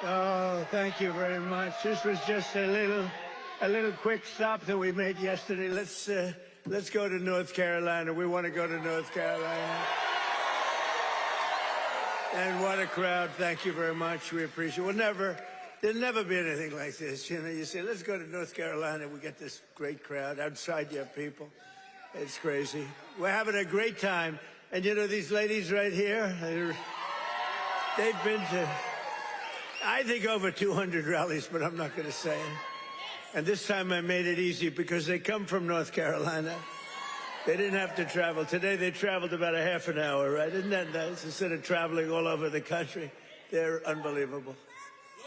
Oh, thank you very much. This was just a little quick stop that we made yesterday. Let's go to North Carolina. We want to go to North Carolina. And what a crowd. Thank you very much. We appreciate it. There'll never be anything like this. You know, you say, let's go to North Carolina. We get this great crowd. Outside you have people. It's crazy. We're having a great time. And you know, these ladies right here, they've been to, I think, over 200 rallies, but I'm not going to say it. And this time I made it easy because they come from North Carolina. They didn't have to travel. Today they traveled about a half an hour, right? Isn't that nice? Instead of traveling all over the country. They're unbelievable.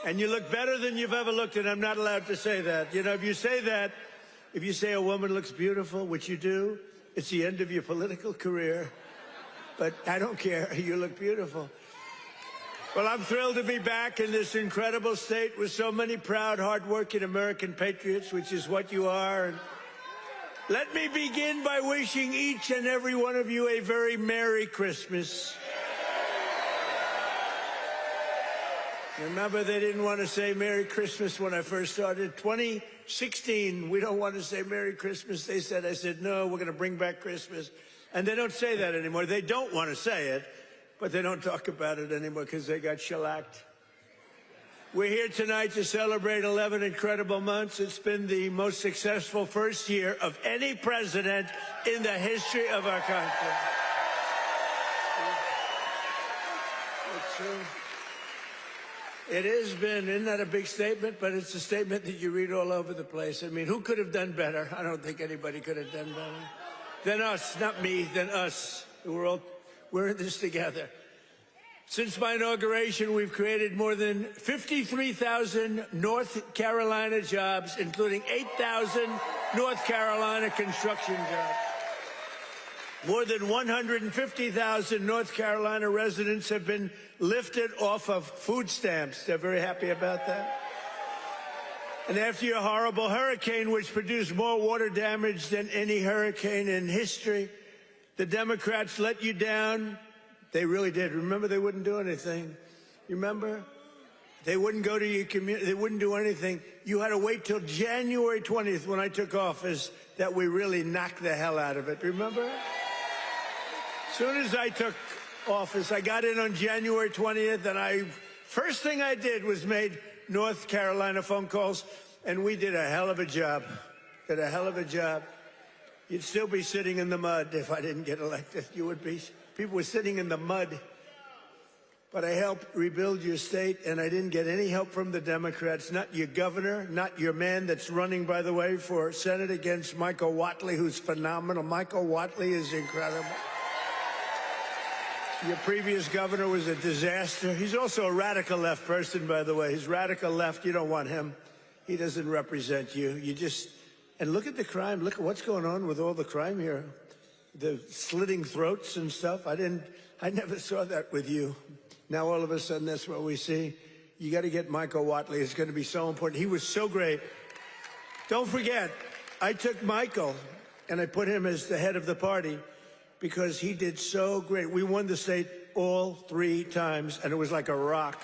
And you look better than you've ever looked, and I'm not allowed to say that. You know, if you say a woman looks beautiful, which you do, it's the end of your political career. But I don't care. You look beautiful. Well, I'm thrilled to be back in this incredible state with so many proud, hardworking American patriots, which is what you are. And let me begin by wishing each and every one of you a very Merry Christmas. Remember, they didn't want to say Merry Christmas when I first started. 2016, we don't want to say Merry Christmas. I said, no, we're going to bring back Christmas. And they don't say that anymore. They don't want to say it, but they don't talk about it anymore because they got shellacked. We're here tonight to celebrate 11 incredible months. It's been the most successful first year of any president in the history of our country. It's true. It has been, isn't that a big statement? But it's a statement that you read all over the place. I mean, who could have done better? I don't think anybody could have done better than us, not me, than us. We're in this together. Since my inauguration, we've created more than 53,000 North Carolina jobs, including 8,000 North Carolina construction jobs. More than 150,000 North Carolina residents have been lifted off of food stamps. They're very happy about that. And after your horrible hurricane, which produced more water damage than any hurricane in history, the Democrats let you down. They really did. Remember, they wouldn't do anything. You remember? They wouldn't go to your community. They wouldn't do anything. You had to wait till January 20th when I took office that we really knocked the hell out of it. Remember? As soon as I took office, I got in on January 20th, and first thing I did was made North Carolina phone calls, and we did a hell of a job. Did a hell of a job. You'd still be sitting in the mud if I didn't get elected. You would be. People were sitting in the mud. But I helped rebuild your state, and I didn't get any help from the Democrats, not your governor, not your man that's running, by the way, for Senate against Michael Whatley, who's phenomenal. Michael Whatley is incredible. Your previous governor was a disaster. He's also a radical left person, by the way. He's radical left. You don't want him. He doesn't represent you. And look at the crime. Look at what's going on with all the crime here. The slitting throats and stuff. I never saw that with you. Now all of a sudden that's what we see. You got to get Michael Whatley. It's going to be so important. He was so great. Don't forget, I took Michael and I put him as the head of the party because he did so great. We won the state all 3 times, and it was like a rock.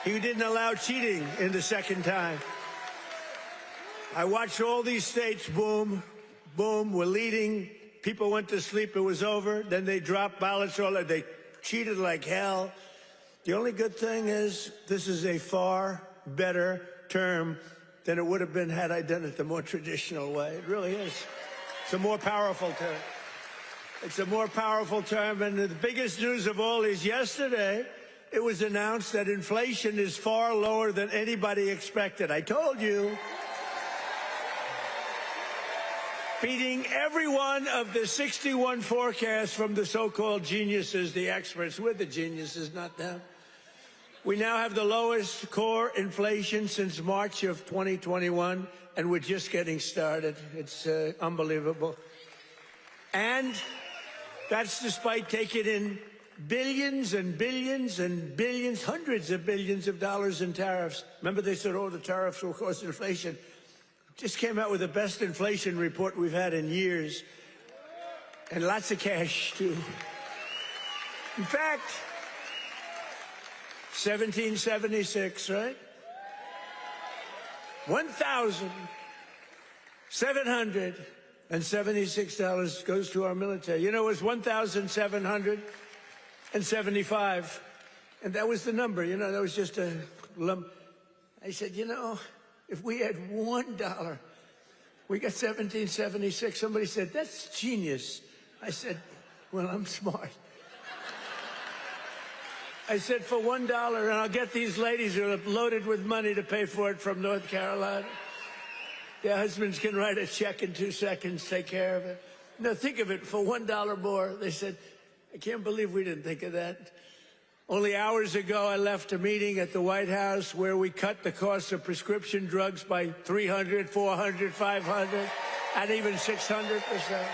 He didn't allow cheating in the second time. I watched all these states, boom, boom, we're leading. People went to sleep, it was over. Then they dropped ballots, they cheated like hell. The only good thing is this is a far better term than it would have been had I done it the more traditional way. It really is. It's a more powerful term. It's a more powerful term, and the biggest news of all is yesterday it was announced that inflation is far lower than anybody expected. I told you. Beating every one of the 61 forecasts from the so-called geniuses, the experts. We're the geniuses, not them. We now have the lowest core inflation since March of 2021, and we're just getting started. It's unbelievable. And that's despite taking in billions and billions and billions, hundreds of billions of dollars in tariffs. Remember, they said, oh, the tariffs will cause inflation. Just came out with the best inflation report we've had in years. And lots of cash, too. In fact, 1776, right? $1,776 goes to our military. You know, it was $1,775, and that was the number. You know, that was just a lump. I said, you know, if we had $1, we got 1776. Somebody said, that's genius. I said, well, I'm smart. I said, for $1, and I'll get these ladies who are loaded with money to pay for it from North Carolina. Their husbands can write a check in 2 seconds, take care of it. Now, think of it, for $1 more. They said, I can't believe we didn't think of that. Only hours ago, I left a meeting at the White House where we cut the cost of prescription drugs by 300, 400, 500, and even 600%.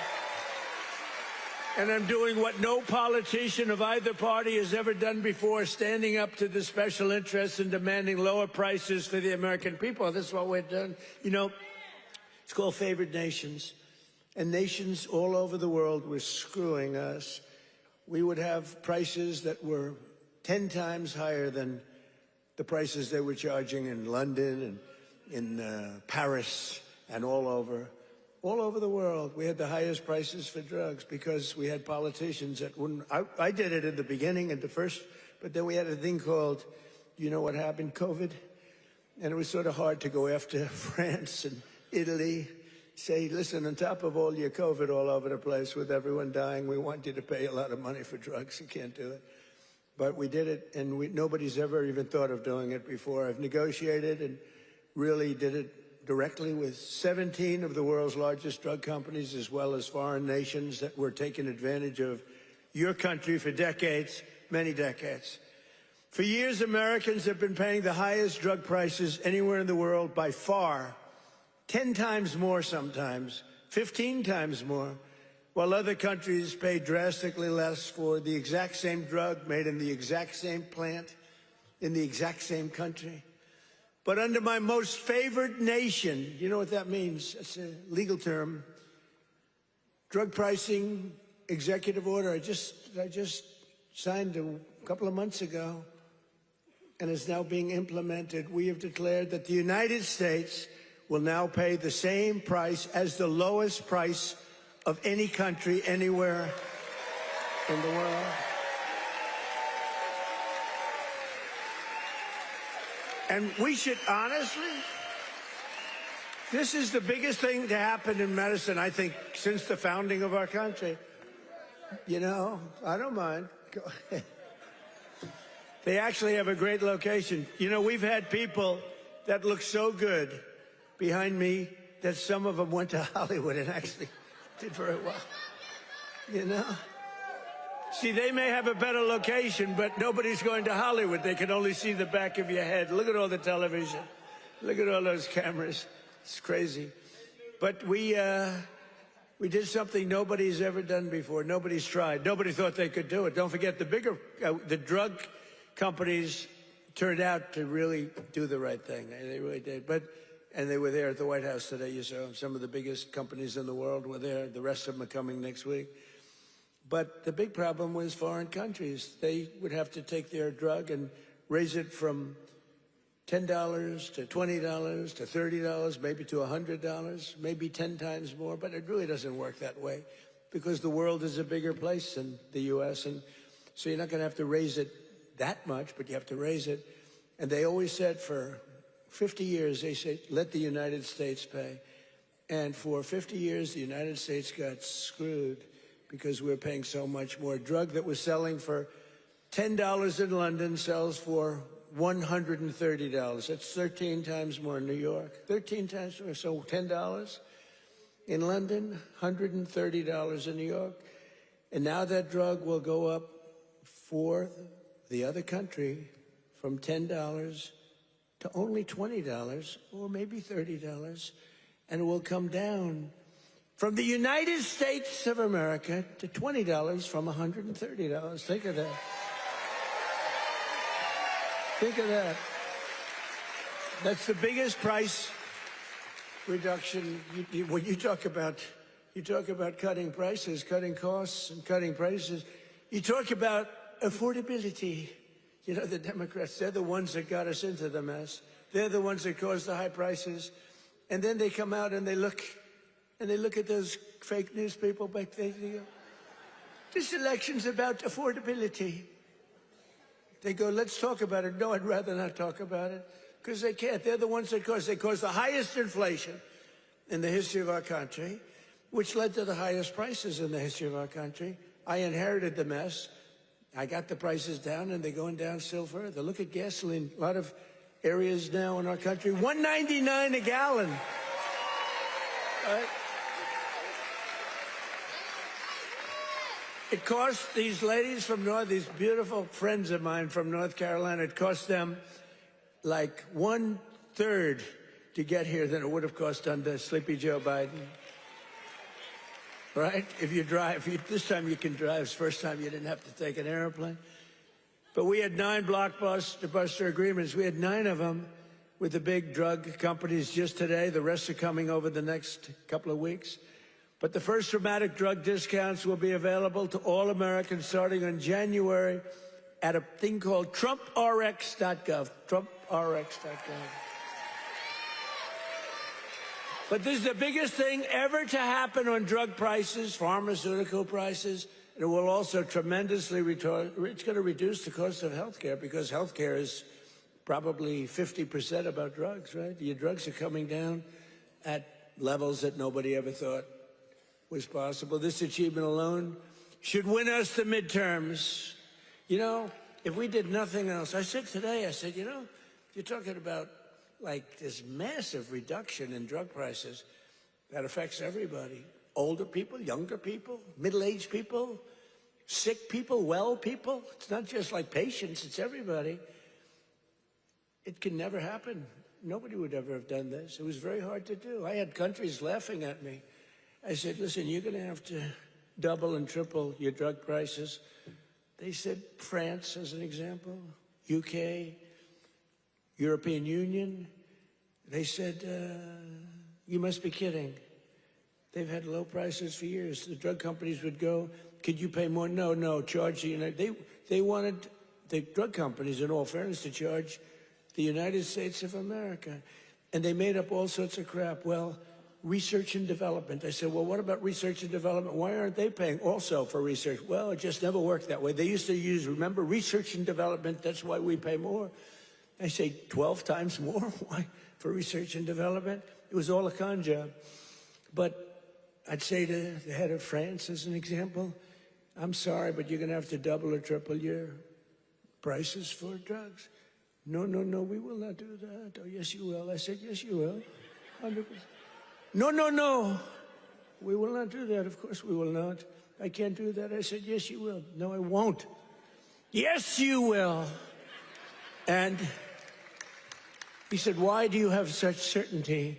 And I'm doing what no politician of either party has ever done before, standing up to the special interests and demanding lower prices for the American people. This is what we're doing. You know, it's called favored nations. And nations all over the world were screwing us. We would have prices that were 10 times higher than the prices they were charging in London and in Paris and all over the world. We had the highest prices for drugs because we had politicians that wouldn't. I did it at the beginning, at the first, but then we had a thing called, you know what happened, COVID? And it was sort of hard to go after France and Italy, say, listen, on top of all your COVID all over the place with everyone dying, we want you to pay a lot of money for drugs. You can't do it. But we did it, and nobody's ever even thought of doing it before. I've negotiated and really did it directly with 17 of the world's largest drug companies, as well as foreign nations that were taking advantage of your country for decades, many decades. For years, Americans have been paying the highest drug prices anywhere in the world by far, 10 times more sometimes, 15 times more, while other countries pay drastically less for the exact same drug made in the exact same plant, in the exact same country. But under my most favored nation, you know what that means? It's a legal term. Drug pricing executive order. I just signed a couple of months ago, and is now being implemented. We have declared that the United States will now pay the same price as the lowest price of any country anywhere in the world. And we should honestly, this is the biggest thing to happen in medicine, I think, since the founding of our country. You know, I don't mind. Go ahead. They actually have a great location. You know, we've had people that look so good behind me that some of them went to Hollywood and actually did very well. You know? See, they may have a better location, but nobody's going to Hollywood. They can only see the back of your head. Look at all the television. Look at all those cameras. It's crazy. But we did something nobody's ever done before. Nobody's tried. Nobody thought they could do it. Don't forget, the drug companies turned out to really do the right thing. They really did. And they were there at the White House today. You saw some of the biggest companies in the world were there. The rest of them are coming next week. But the big problem was foreign countries. They would have to take their drug and raise it from $10 to $20 to $30, maybe to $100, maybe 10 times more. But it really doesn't work that way because the world is a bigger place than the U.S. And so you're not going to have to raise it that much, but you have to raise it. And they always said for 50 years, they said, let the United States pay. And for 50 years, the United States got screwed because we're paying so much more. Drug that was selling for $10 in London sells for $130. That's 13 times more in New York. 13 times more, so $10 in London, $130 in New York. And now that drug will go up for the other country from $10 to only $20 or maybe $30. And it will come down from the United States of America to $20 from $130. Think of that. Think of that. That's the biggest price reduction. When you talk about cutting prices, cutting costs, and cutting prices, you talk about affordability. You know, the Democrats, they're the ones that got us into the mess. They're the ones that caused the high prices. And then they come out and they look at those fake news people back there. They go, this election's about affordability. They go, let's talk about it. No, I'd rather not talk about it, because they can't. They're the ones that caused the highest inflation in the history of our country, which led to the highest prices in the history of our country. I inherited the mess. I got the prices down, and they're going down still further. Look at gasoline. A lot of areas now in our country, $1.99 a gallon. Right? It cost these ladies from these beautiful friends of mine from North Carolina, it cost them like 1/3 to get here than it would have cost under Sleepy Joe Biden. Right? If you drive, this time you can drive. It's the first time you didn't have to take an airplane. But we had 9 blockbuster agreements. We had 9 of them with the big drug companies just today. The rest are coming over the next couple of weeks. But the first dramatic drug discounts will be available to all Americans starting in January at a thing called TrumpRx.gov. TrumpRx.gov. But this is the biggest thing ever to happen on drug prices, pharmaceutical prices. And it will also tremendously it's going to reduce the cost of health care, because health care is probably 50% about drugs, right? Your drugs are coming down at levels that nobody ever thought was possible. This achievement alone should win us the midterms. You know, if we did nothing else, I said today, you know, you're talking about like this massive reduction in drug prices that affects everybody. Older people, younger people, middle-aged people, sick people, well people. It's not just like patients, it's everybody. It can never happen. Nobody would ever have done this. It was very hard to do. I had countries laughing at me. I said, listen, you're going to have to double and triple your drug prices. They said France, as an example, UK, European Union. They said, you must be kidding. They've had low prices for years. The drug companies would go, could you pay more? No, charge the United. They wanted the drug companies, in all fairness, to charge the United States of America. And they made up all sorts of crap. Well, research and development. I said, well, what about research and development? Why aren't they paying also for research? Well, it just never worked that way. They used to use, remember, research and development. That's why we pay more. I say 12 times more. Why? For research and development? It was all a con job. But I'd say to the head of France, as an example, I'm sorry, but you're going to have to double or triple your prices for drugs. No, we will not do that. Oh, yes, you will. I said, yes, you will. 100%. No, we will not do that. Of course we will not. I can't do that. I said, yes, you will. No, I won't. Yes, you will. And he said, why do you have such certainty?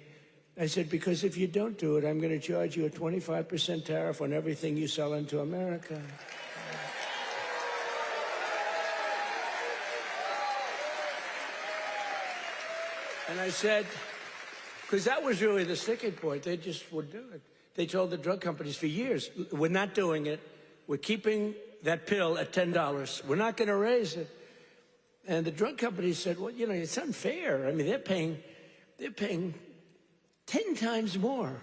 I said, because if you don't do it, I'm going to charge you a 25% tariff on everything you sell into America. And I said, because that was really the sticking point. They just would do it. They told the drug companies for years, we're not doing it. We're keeping that pill at $10. We're not going to raise it. And the drug companies said, well, you know, it's unfair. I mean, they're paying 10 times more,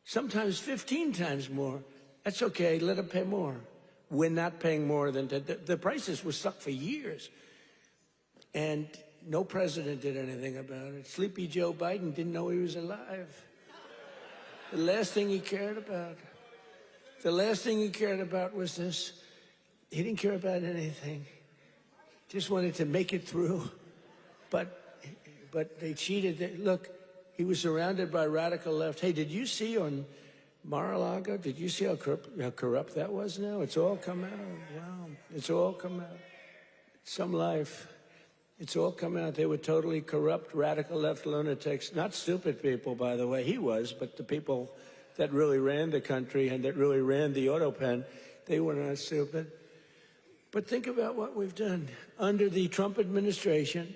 sometimes 15 times more. That's okay. Let them pay more. We're not paying more than the prices were stuck for years. And no president did anything about it. Sleepy Joe Biden didn't know he was alive. The last thing he cared about was this. He didn't care about anything. Just wanted to make it through. But they cheated. Look, he was surrounded by radical left. Hey, did you see on Mar-a-Lago, did you see how corrupt that was now? It's all come out. Wow. It's all come out. Some life. It's all come out. They were totally corrupt, radical left lunatics. Not stupid people, by the way. He was, but the people that really ran the country and that really ran the auto pen, they were not stupid. But think about what we've done. Under the Trump administration,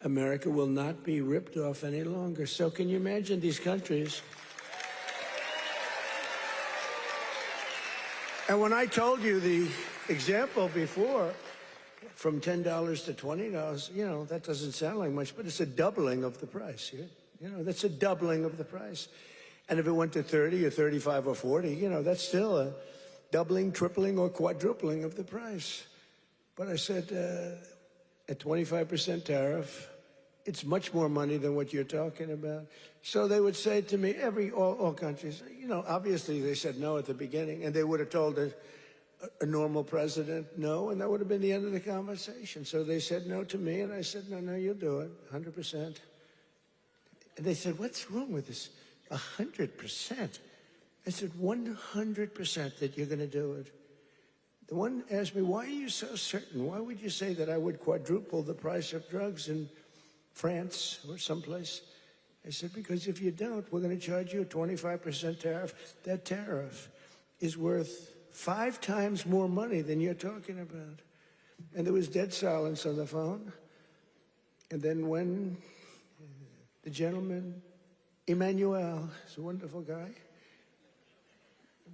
America will not be ripped off any longer. So can you imagine these countries? And when I told you the example before, from $10 to $20, you know, that doesn't sound like much, but it's a doubling of the price. You know, that's a doubling of the price. And if it went to 30 or 35 or 40, you know, that's still a doubling, tripling, or quadrupling of the price. But I said, at 25% tariff, it's much more money than what you're talking about. So they would say to me, all countries, you know, obviously they said no at the beginning, and they would have told a normal president no, and that would have been the end of the conversation. So they said no to me, and I said, no, you'll do it, 100%. And they said, what's wrong with this? 100%. I said, 100% that you're going to do it. The one asked me, why are you so certain? Why would you say that I would quadruple the price of drugs in France or someplace? I said, because if you don't, we're going to charge you a 25% tariff. That tariff is worth 5 times more money than you're talking about. And there was dead silence on the phone. And then when the gentleman, Emmanuel, is a wonderful guy,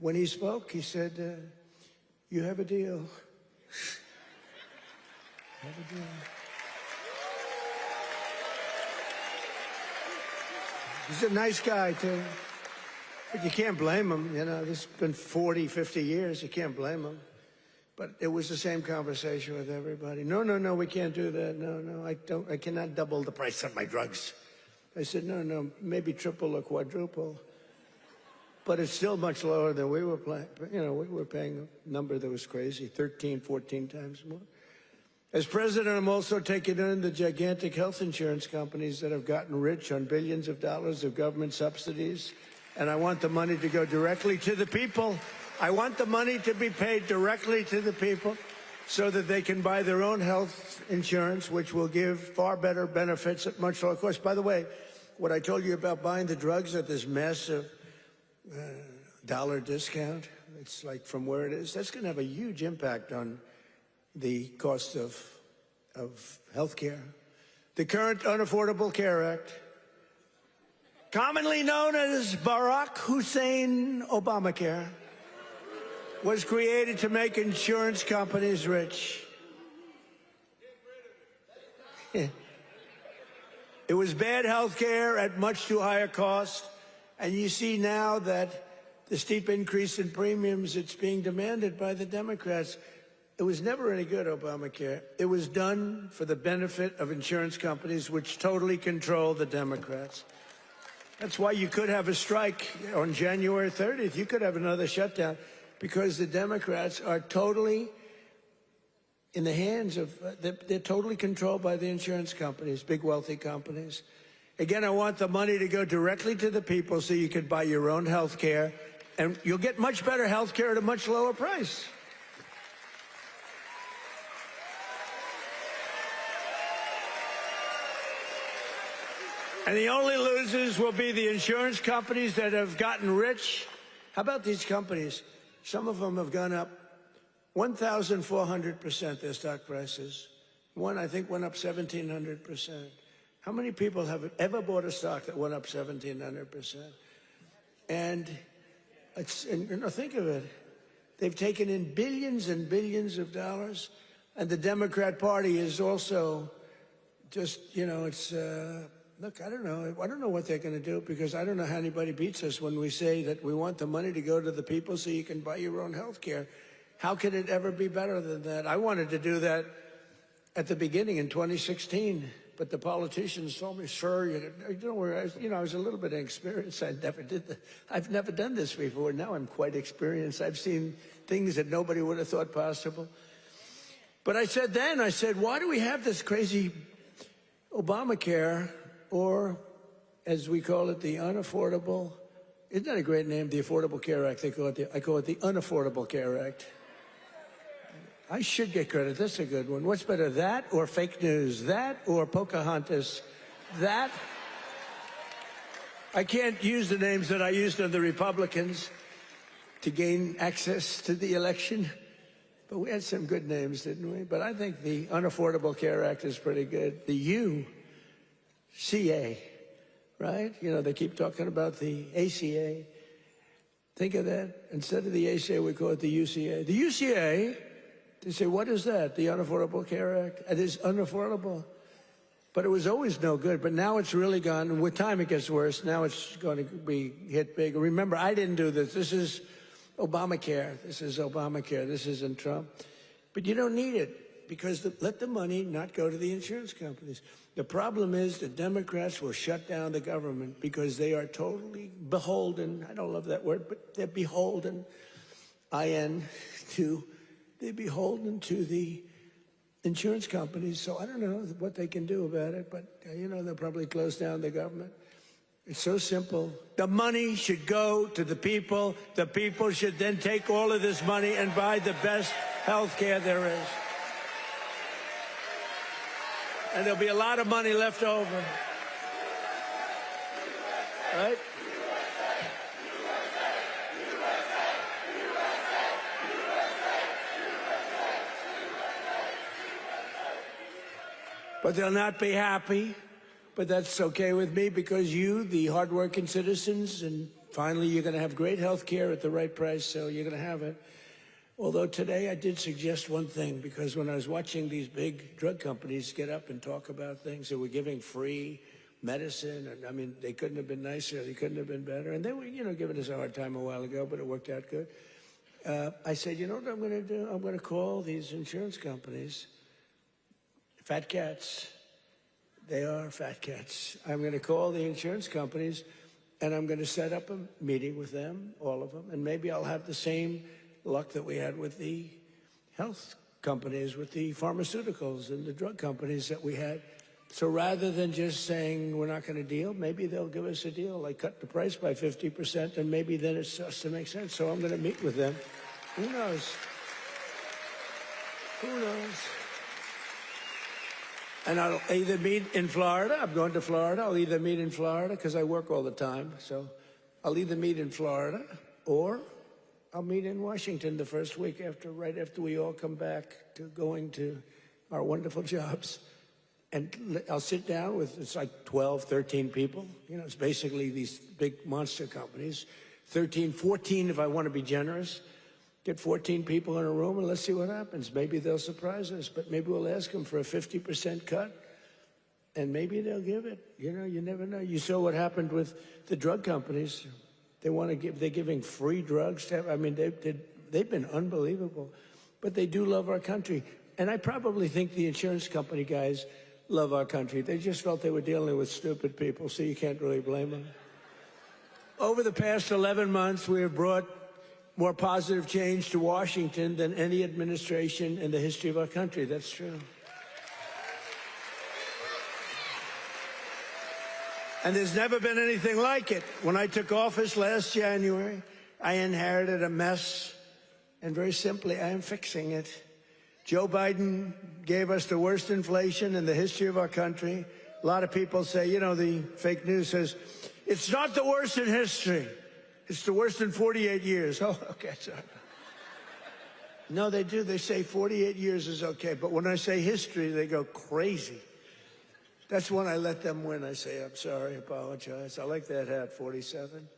when he spoke, he said, you have a deal. Have a deal. He's a nice guy, too. But you can't blame him, you know. This has been 40, 50 years. You can't blame him. But it was the same conversation with everybody. No, we can't do that. No, I cannot double the price of my drugs. I said, no, maybe triple or quadruple. But it's still much lower than we were paying. You know, we were paying a number that was crazy, 13, 14 times more. As president, I'm also taking on the gigantic health insurance companies that have gotten rich on billions of dollars of government subsidies. And I want the money to go directly to the people. I want the money to be paid directly to the people so that they can buy their own health insurance, which will give far better benefits at much lower cost. By the way, what I told you about buying the drugs at this massive dollar discount, it's like from where it is, that's going to have a huge impact on the cost of health care. The current Unaffordable Care Act, commonly known as Barack Hussein Obamacare, was created to make insurance companies rich. It was bad health care at much too high a cost. And you see now that the steep increase in premiums that's being demanded by the Democrats, it was never any good, Obamacare. It was done for the benefit of insurance companies, which totally control the Democrats. That's why you could have a strike on January 30th. You could have another shutdown because the Democrats are totally in the hands of, they're totally controlled by the insurance companies, big wealthy companies. Again, I want the money to go directly to the people so you could buy your own health care, and you'll get much better health care at a much lower price. And the only losers will be the insurance companies that have gotten rich. How about these companies? Some of them have gone up 1,400%, their stock prices. One, I think, went up 1,700%. How many people have ever bought a stock that went up 1,700%? And think of it. They've taken in billions and billions of dollars, and the Democrat Party is also just, you know, it's, look, I don't know what they're going to do, because I don't know how anybody beats us when we say that we want the money to go to the people so you can buy your own health care. How could it ever be better than that? I wanted to do that at the beginning in 2016. But the politicians told me, sir, I was a little bit inexperienced. I've never done this before. Now I'm quite experienced. I've seen things that nobody would have thought possible. But I said, why do we have this crazy Obamacare, or as we call it, the unaffordable, isn't that a great name, the Affordable Care Act? I call it the Unaffordable Care Act. I should get credit. That's a good one. What's better, that or fake news? That or Pocahontas? That? I can't use the names that I used on the Republicans to gain access to the election. But we had some good names, didn't we? But I think the Unaffordable Care Act is pretty good. The UCA, right? You know, they keep talking about the ACA. Think of that. Instead of the ACA, we call it the UCA. The UCA They say, what is that? The Unaffordable Care Act? It is unaffordable. But it was always no good. But now it's really gone. And with time, it gets worse. Now it's going to be hit big. Remember, I didn't do this. This is Obamacare. This is Obamacare. This isn't Trump. But you don't need it because let the money not go to the insurance companies. The problem is the Democrats will shut down the government because they are totally beholden. I don't love that word, but they're beholden. They're beholden to the insurance companies. So I don't know what they can do about it, but they'll probably close down the government. It's so simple. The money should go to the people. The people should then take all of this money and buy the best health care there is. And there'll be a lot of money left over. Right? But they'll not be happy. But that's okay with me because you, the hardworking citizens, and finally you're going to have great health care at the right price, so you're going to have it. Although today I did suggest one thing, because when I was watching these big drug companies get up and talk about things, they were giving free medicine, and I mean, they couldn't have been nicer, they couldn't have been better, and they were, giving us a hard time a while ago, but it worked out good. I said, you know what I'm going to do? I'm going to call these insurance companies fat cats. They are fat cats. I'm going to call the insurance companies, and I'm going to set up a meeting with them, all of them, and maybe I'll have the same luck that we had with the health companies, with the pharmaceuticals and the drug companies that we had. So rather than just saying we're not going to deal, maybe they'll give us a deal, like cut the price by 50%, and maybe then it starts to make sense. So I'm going to meet with them. Who knows? Who knows? And I'll either meet in Florida. I'm going to Florida. I'll either meet in Florida because I work all the time. So I'll either meet in Florida or I'll meet in Washington the first week right after we all come back to going to our wonderful jobs. And I'll sit down with, it's like 12, 13 people. It's basically these big monster companies. 13, 14 if I want to be generous. Get 14 people in a room and let's see what happens. Maybe they'll surprise us, but maybe we'll ask them for a 50% cut. And maybe they'll give it. You never know. You saw what happened with the drug companies. They're giving free drugs. They've been unbelievable. But they do love our country. And I probably think the insurance company guys love our country. They just felt they were dealing with stupid people, so you can't really blame them. Over the past 11 months, we have brought more positive change to Washington than any administration in the history of our country. That's true. And there's never been anything like it. When I took office last January, I inherited a mess, and very simply, I am fixing it. Joe Biden gave us the worst inflation in the history of our country. A lot of people say, the fake news says, it's not the worst in history. It's the worst in 48 years. Oh, okay, sorry. No, they do. They say 48 years is okay. But when I say history, they go crazy. That's when I let them win. I say, I'm sorry, apologize. I like that hat, 47.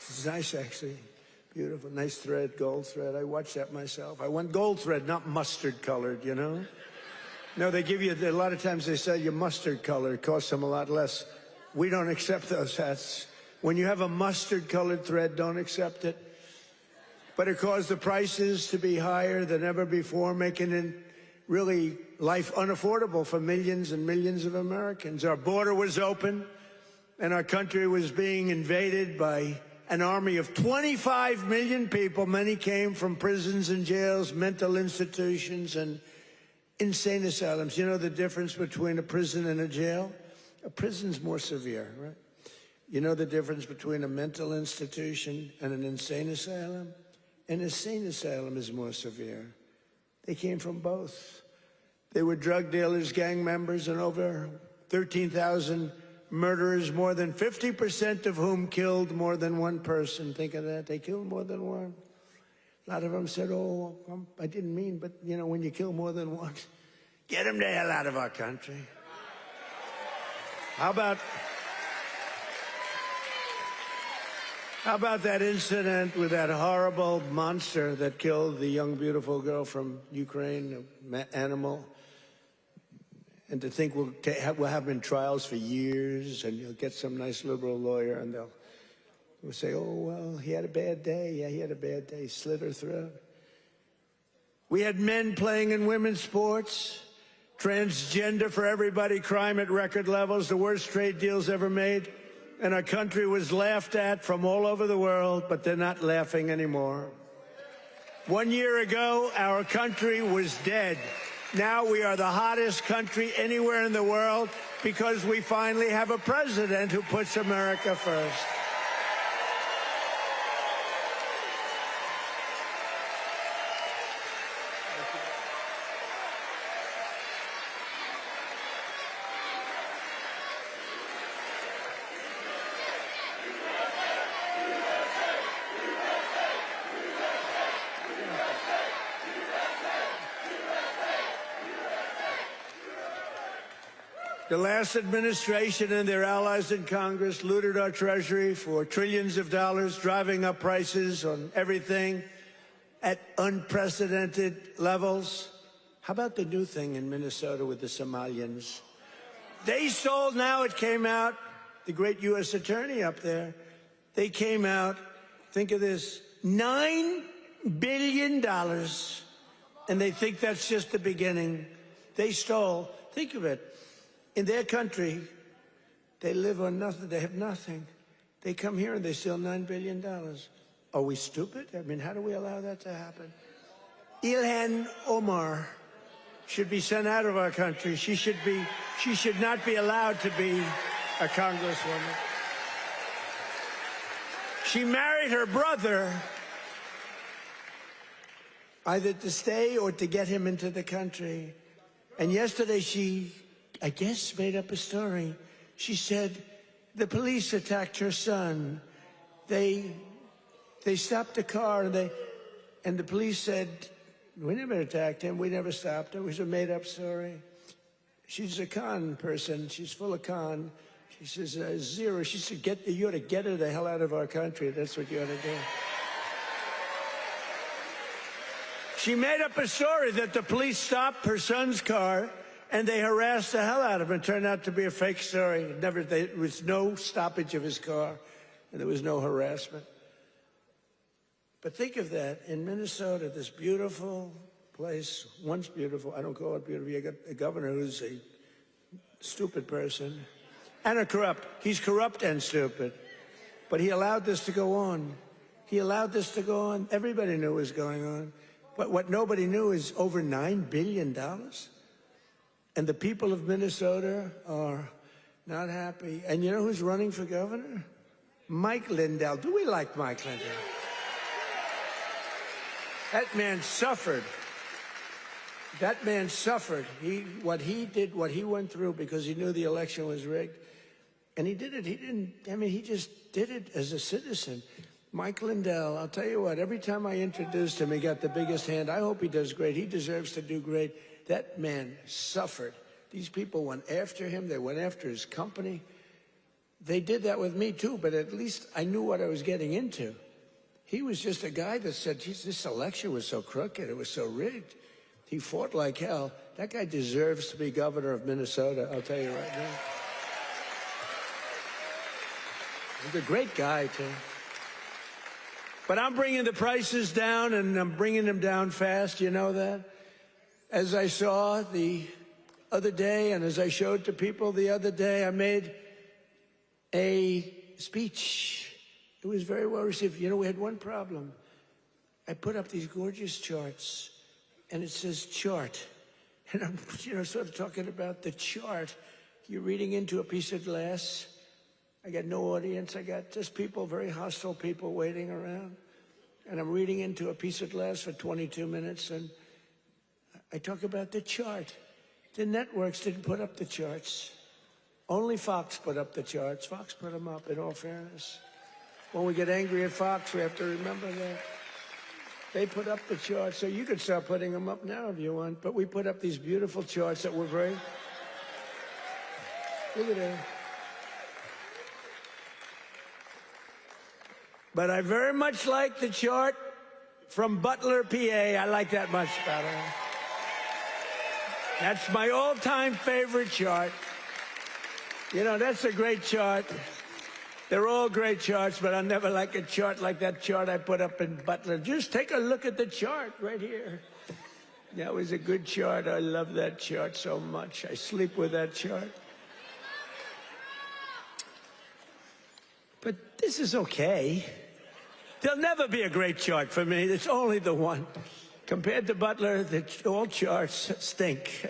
It's nice, actually. Beautiful. Nice thread, gold thread. I watched that myself. I went gold thread, not mustard colored, No, they give you, a lot of times they sell you mustard color. It costs them a lot less. We don't accept those hats. When you have a mustard colored thread, don't accept it. But it caused the prices to be higher than ever before, making it really life unaffordable for millions and millions of Americans. Our border was open, and our country was being invaded by an army of 25 million people. Many came from prisons and jails, mental institutions, and insane asylums. You know the difference between a prison and a jail? A prison's more severe, right? You know the difference between a mental institution and an insane asylum? An insane asylum is more severe. They came from both. They were drug dealers, gang members, and over 13,000 murderers, more than 50% of whom killed more than one person. Think of that. They killed more than one. A lot of them said, oh, I didn't mean, but, when you kill more than one, get them the hell out of our country. How about How about that incident with that horrible monster that killed the young, beautiful girl from Ukraine, an animal? And to think we'll have him in trials for years, and you'll get some nice liberal lawyer, and they'll say, oh, well, he had a bad day. Yeah, he had a bad day. He slit her throat. We had men playing in women's sports, transgender for everybody, crime at record levels, the worst trade deals ever made. And our country was laughed at from all over the world, but they're not laughing anymore. 1 year ago, our country was dead. Now we are the hottest country anywhere in the world because we finally have a president who puts America first. The last administration and their allies in Congress looted our Treasury for trillions of dollars, driving up prices on everything at unprecedented levels. How about the new thing in Minnesota with the Somalians? They stole, now it came out, the great U.S. attorney up there, they came out, think of this, $9 billion, and they think that's just the beginning. They stole, think of it. In their country, they live on nothing. They have nothing. They come here and they steal $9 billion. Are we stupid? I mean, how do we allow that to happen? Ilhan Omar should be sent out of our country. She should not be allowed to be a congresswoman. She married her brother either to stay or to get him into the country. And yesterday she, I guess, made up a story. She said the police attacked her son. They stopped the car, and the police said, we never attacked him. We never stopped him. It was a made-up story. She's a con person. She's full of con. She says, zero. She said, you ought to get her the hell out of our country. That's what you ought to do. She made up a story that the police stopped her son's car, and they harassed the hell out of him. It turned out to be a fake story. There was no stoppage of his car, and there was no harassment. But think of that. In Minnesota, this beautiful place, once beautiful, I don't call it beautiful. You got a governor who's a stupid person and a corrupt. He's corrupt and stupid. But he allowed this to go on. He allowed this to go on. Everybody knew what was going on. But what nobody knew is over $9 billion. And the people of Minnesota are not happy. And you know who's running for governor? Mike Lindell. Do we like Mike Lindell? That man suffered. That man suffered. What he did, what he went through because he knew the election was rigged. And he did it. He just did it as a citizen. Mike Lindell, I'll tell you what, every time I introduced him, he got the biggest hand. I hope he does great. He deserves to do great. That man suffered. These people went after him. They went after his company. They did that with me, too, but at least I knew what I was getting into. He was just a guy that said, geez, this election was so crooked. It was so rigged. He fought like hell. That guy deserves to be governor of Minnesota, I'll tell you right now. He's a great guy, too. But I'm bringing the prices down, and I'm bringing them down fast. You know that? As I saw the other day, and as I showed to people the other day, I made a speech. It was very well received. You know, we had one problem. I put up these gorgeous charts, and it says chart. And I'm, sort of talking about the chart. You're reading into a piece of glass. I got no audience. I got just people, very hostile people waiting around. And I'm reading into a piece of glass for 22 minutes, and I talk about the chart. The networks didn't put up the charts. Only Fox put up the charts. Fox put them up, in all fairness. When we get angry at Fox, we have to remember that. They put up the charts, so you could start putting them up now if you want. But we put up these beautiful charts that were very... Look at that. But I very much like the chart from Butler, PA. I like that much better. That's my all-time favorite chart. You know, that's a great chart. They're all great charts, but I never like a chart like that chart I put up in Butler. Just take a look at the chart right here. That was a good chart. I love that chart so much. I sleep with that chart. But this is okay. There'll never be a great chart for me. It's only the one. Compared to Butler, all charts stink.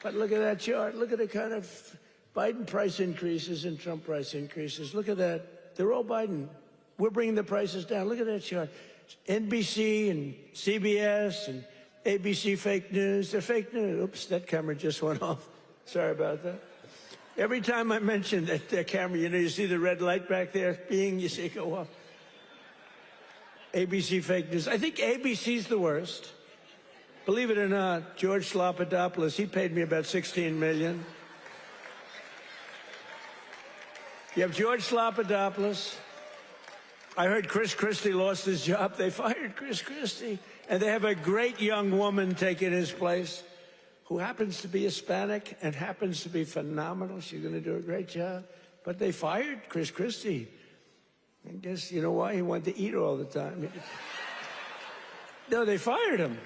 But look at that chart. Look at the kind of Biden price increases and Trump price increases. Look at that. They're all Biden. We're bringing the prices down. Look at that chart. NBC and CBS and ABC fake news. They're fake news. Oops, that camera just went off. Sorry about that. Every time I mention that camera, you know, you see the red light back there, you see it go off. ABC fake news. I think ABC's the worst. Believe it or not, George Slopadopoulos, he paid me about $16 million. You have George Slopadopoulos. I heard Chris Christie lost his job. They fired Chris Christie. And they have a great young woman taking his place who happens to be Hispanic and happens to be phenomenal. She's going to do a great job. But they fired Chris Christie. I guess, you know why? He wanted to eat all the time. No, they fired him.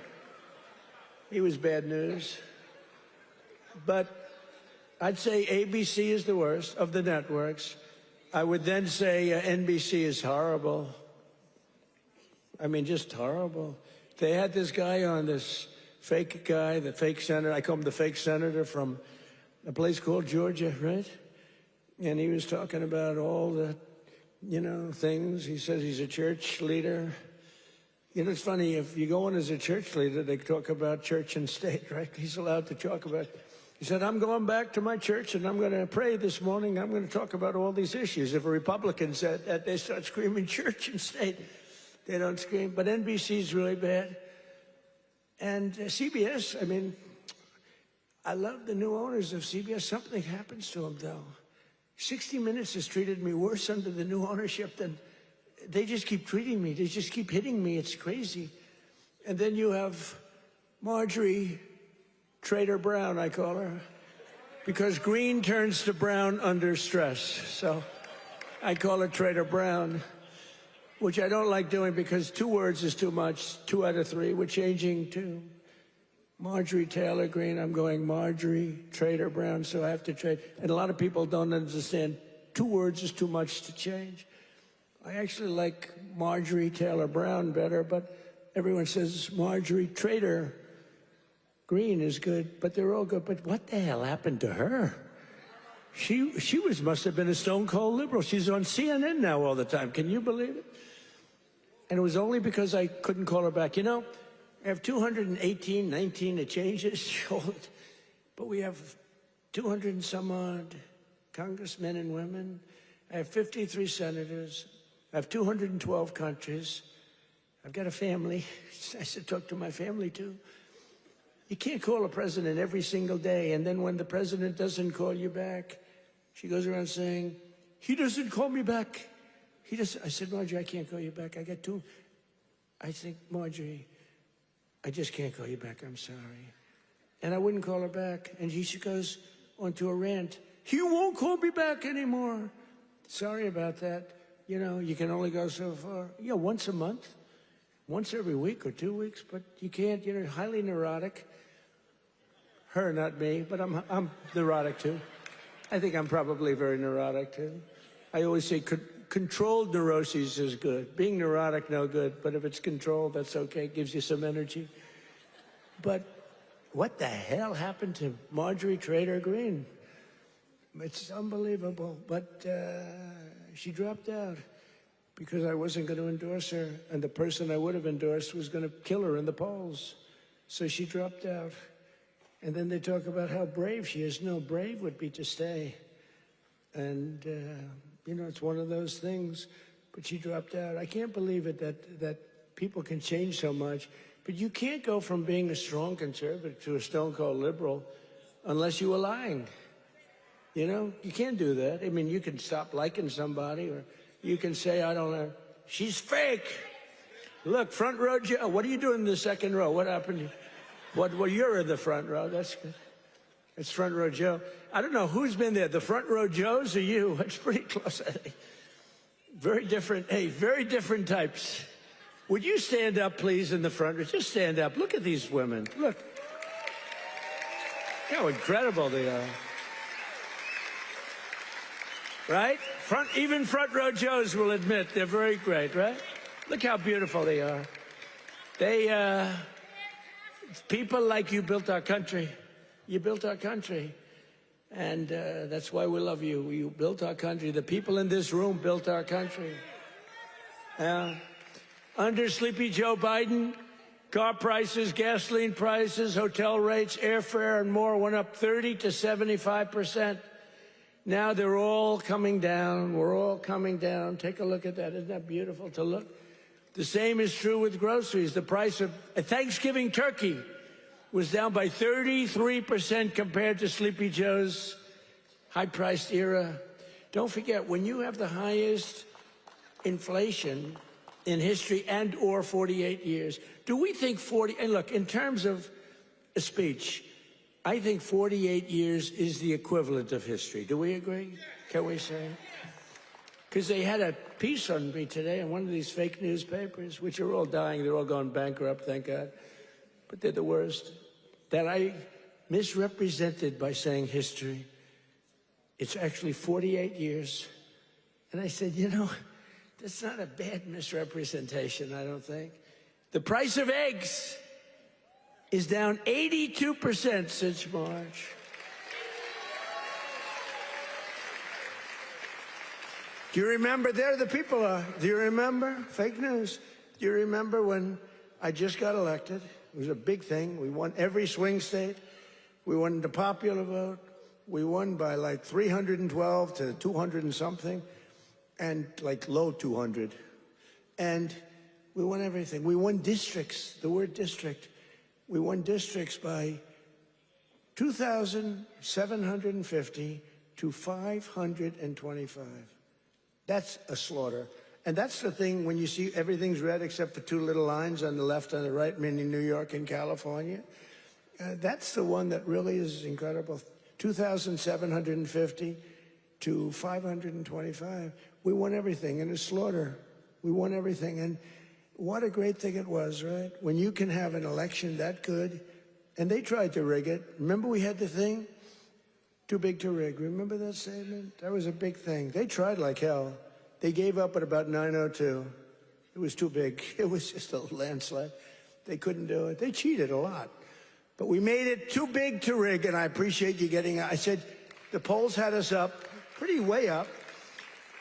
He was bad news. But I'd say ABC is the worst of the networks. I would then say NBC is horrible. I mean, just horrible. They had this guy on, this fake guy, the fake senator. I call him the fake senator from a place called Georgia, right? And he was talking about all the, you know, things. He says he's a church leader. You know, it's funny, if you go in as a church leader, they talk about church and state, right? He's allowed to talk about. He said, I'm going back to my church and I'm going to pray this morning. I'm going to talk about all these issues. If a Republican said that, they start screaming church and state. They don't scream. But NBC's really bad. And CBS, I mean, I love the new owners of CBS. Something happens to them, though. 60 Minutes has treated me worse under the new ownership than they just keep treating me. They just keep hitting me. It's crazy. And then you have Marjorie Trader Brown, I call her, because green turns to brown under stress. So I call her Trader Brown, which I don't like doing because 2 words is too much. 2 out of 3. We're changing to Marjorie Taylor Greene. I'm going Marjorie Trader Brown, so I have to trade. And a lot of people don't understand 2 words is too much to change. I actually like Marjorie Taylor Brown better, but everyone says Marjorie Trader Greene is good, but they're all good. But what the hell happened to her? She must have been a stone cold liberal. She's on CNN now all the time. Can you believe it? And it was only because I couldn't call her back. You know, I have 218, 19, it changes. But we have 200 and some odd congressmen and women. I have 53 senators. I have 212 countries. I've got a family. It's nice to talk to my family, too. You can't call a president every single day, and then when the president doesn't call you back, she goes around saying, he doesn't call me back. He doesn't. I said, Marjorie, I can't call you back. I got 2. I think, Marjorie, I just can't call you back. I'm sorry. And I wouldn't call her back. And she goes onto a rant. He won't call me back anymore. Sorry about that. You know, you can only go so far. Yeah, once a month, once every week or 2 weeks, but you can't. You're highly neurotic. Her, not me, but I'm neurotic too. I think I'm probably very neurotic too. I always say controlled neuroses is good. Being neurotic, no good, but if it's controlled, that's okay. It gives you some energy. But what the hell happened to Marjorie Trader Greene? It's unbelievable, but she dropped out because I wasn't going to endorse her, and the person I would have endorsed was going to kill her in the polls. So she dropped out. And then they talk about how brave she is. No, brave would be to stay. And, you know, it's one of those things. But she dropped out. I can't believe it that people can change so much. But you can't go from being a strong conservative to a stone-cold liberal unless you were lying. You know, you can't do that. I mean, you can stop liking somebody or You can say, I don't know. She's fake. Look, front row Joe. What are you doing in the second row? What happened? Well, you're in the front row. That's good. It's front row Joe. I don't know who's been there, the front row Joes or you? It's pretty close, I think. Very different, hey, very different types. Would you stand up, please, in the front row? Just stand up. Look at these women. Look. How incredible they are. Right? Even front row Joes will admit they're very great, right? Look how beautiful they are. People like you built our country. You built our country. And that's why we love you. You built our country. The people in this room built our country. Under Sleepy Joe Biden, car prices, gasoline prices, hotel rates, airfare, and more went up 30 to 75%. Now they're all coming down. We're all coming down. Take a look at that. Isn't that beautiful to look? The same is true with groceries. The price of a Thanksgiving turkey was down by 33% compared to Sleepy Joe's high-priced era. Don't forget, when you have the highest inflation in history and or 48 years, do we think and look, in terms of a speech, I think 48 years is the equivalent of history. Do we agree? Can we say? Because they had a piece on me today in one of these fake newspapers, which are all dying. They're all going bankrupt, thank God. But they're the worst. That I misrepresented by saying history. It's actually 48 years. And I said, you know, that's not a bad misrepresentation, I don't think. The price of eggs is down 82% since March. Do you remember? There the people are. Do you remember? Fake news. Do you remember when I just got elected? It was a big thing. We won every swing state. We won the popular vote. We won by like 312 to 200 and something, and like low 200. And we won everything. We won districts, the word district. We won districts by 2,750 to 525. That's a slaughter. And that's the thing when you see everything's red except for two little lines on the left and the right, meaning New York and California. That's the one that really is incredible. 2,750 to 525. We won everything in a slaughter. We won everything. And what a great thing it was, right? When you can have an election that good. And they tried to rig it. Remember we had the thing? Too big to rig. Remember that statement? That was a big thing. They tried like hell. They gave up at about 9:02. It was too big. It was just a landslide. They couldn't do it. They cheated a lot. But we made it too big to rig, and I appreciate you getting... I said the polls had us up, pretty way up.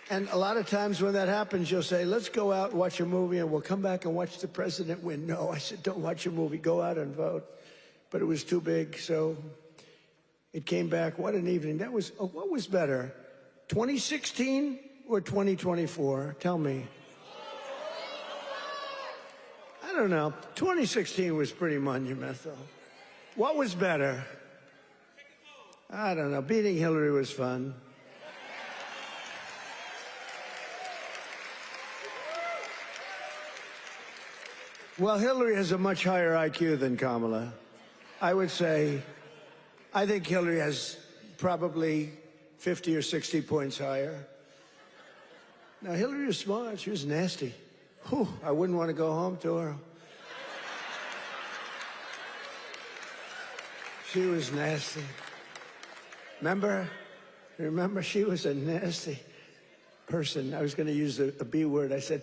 And a lot of times when that happens, you'll say, let's go out and watch a movie, and we'll come back and watch the president win. No, I said, don't watch a movie. Go out and vote. But it was too big, so... It came back. What an evening. That was, what was better, 2016 or 2024? Tell me. I don't know. 2016 was pretty monumental. What was better? I don't know. Beating Hillary was fun. Well, Hillary has a much higher IQ than Kamala. I would say... I think Hillary has probably 50 or 60 points higher. Now, Hillary was smart. She was nasty. Whew, I wouldn't want to go home to her. She was nasty. Remember? She was a nasty person. I was going to use the B word. I said,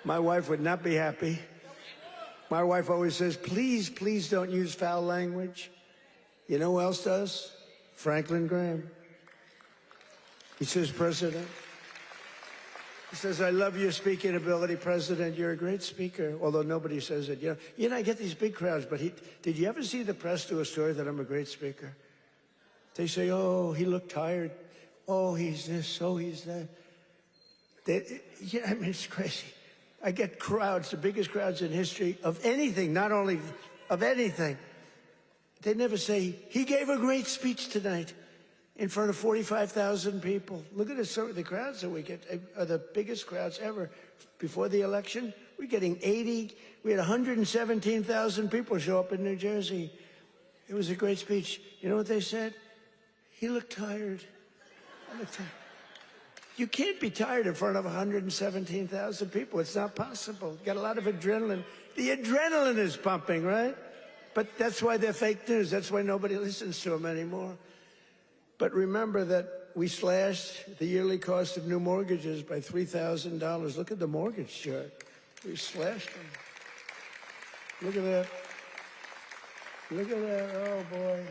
my wife would not be happy. My wife always says, please, please don't use foul language. You know who else does? Franklin Graham. He says, President. He says, I love your speaking ability, President. You're a great speaker. Although nobody says it. You know, I get these big crowds, but did you ever see the press do a story that I'm a great speaker? They say, oh, he looked tired. Oh, he's this. Oh, he's that. Yeah, I mean, it's crazy. I get crowds, the biggest crowds in history of anything, not only of anything. They never say, he gave a great speech tonight. in front of 45,000 people. Look at the crowds that we get, are the biggest crowds ever. Before the election, we're getting 80, we had 117,000 people show up in New Jersey. It was a great speech. You know what they said? He looked tired. I looked tired. You can't be tired in front of 117,000 people. It's not possible. You got a lot of adrenaline. The adrenaline is pumping, right? But that's why they're fake news. That's why nobody listens to them anymore. But remember that we slashed the yearly cost of new mortgages by $3,000. Look at the mortgage chart. We slashed them. Look at that. Look at that. Oh, boy.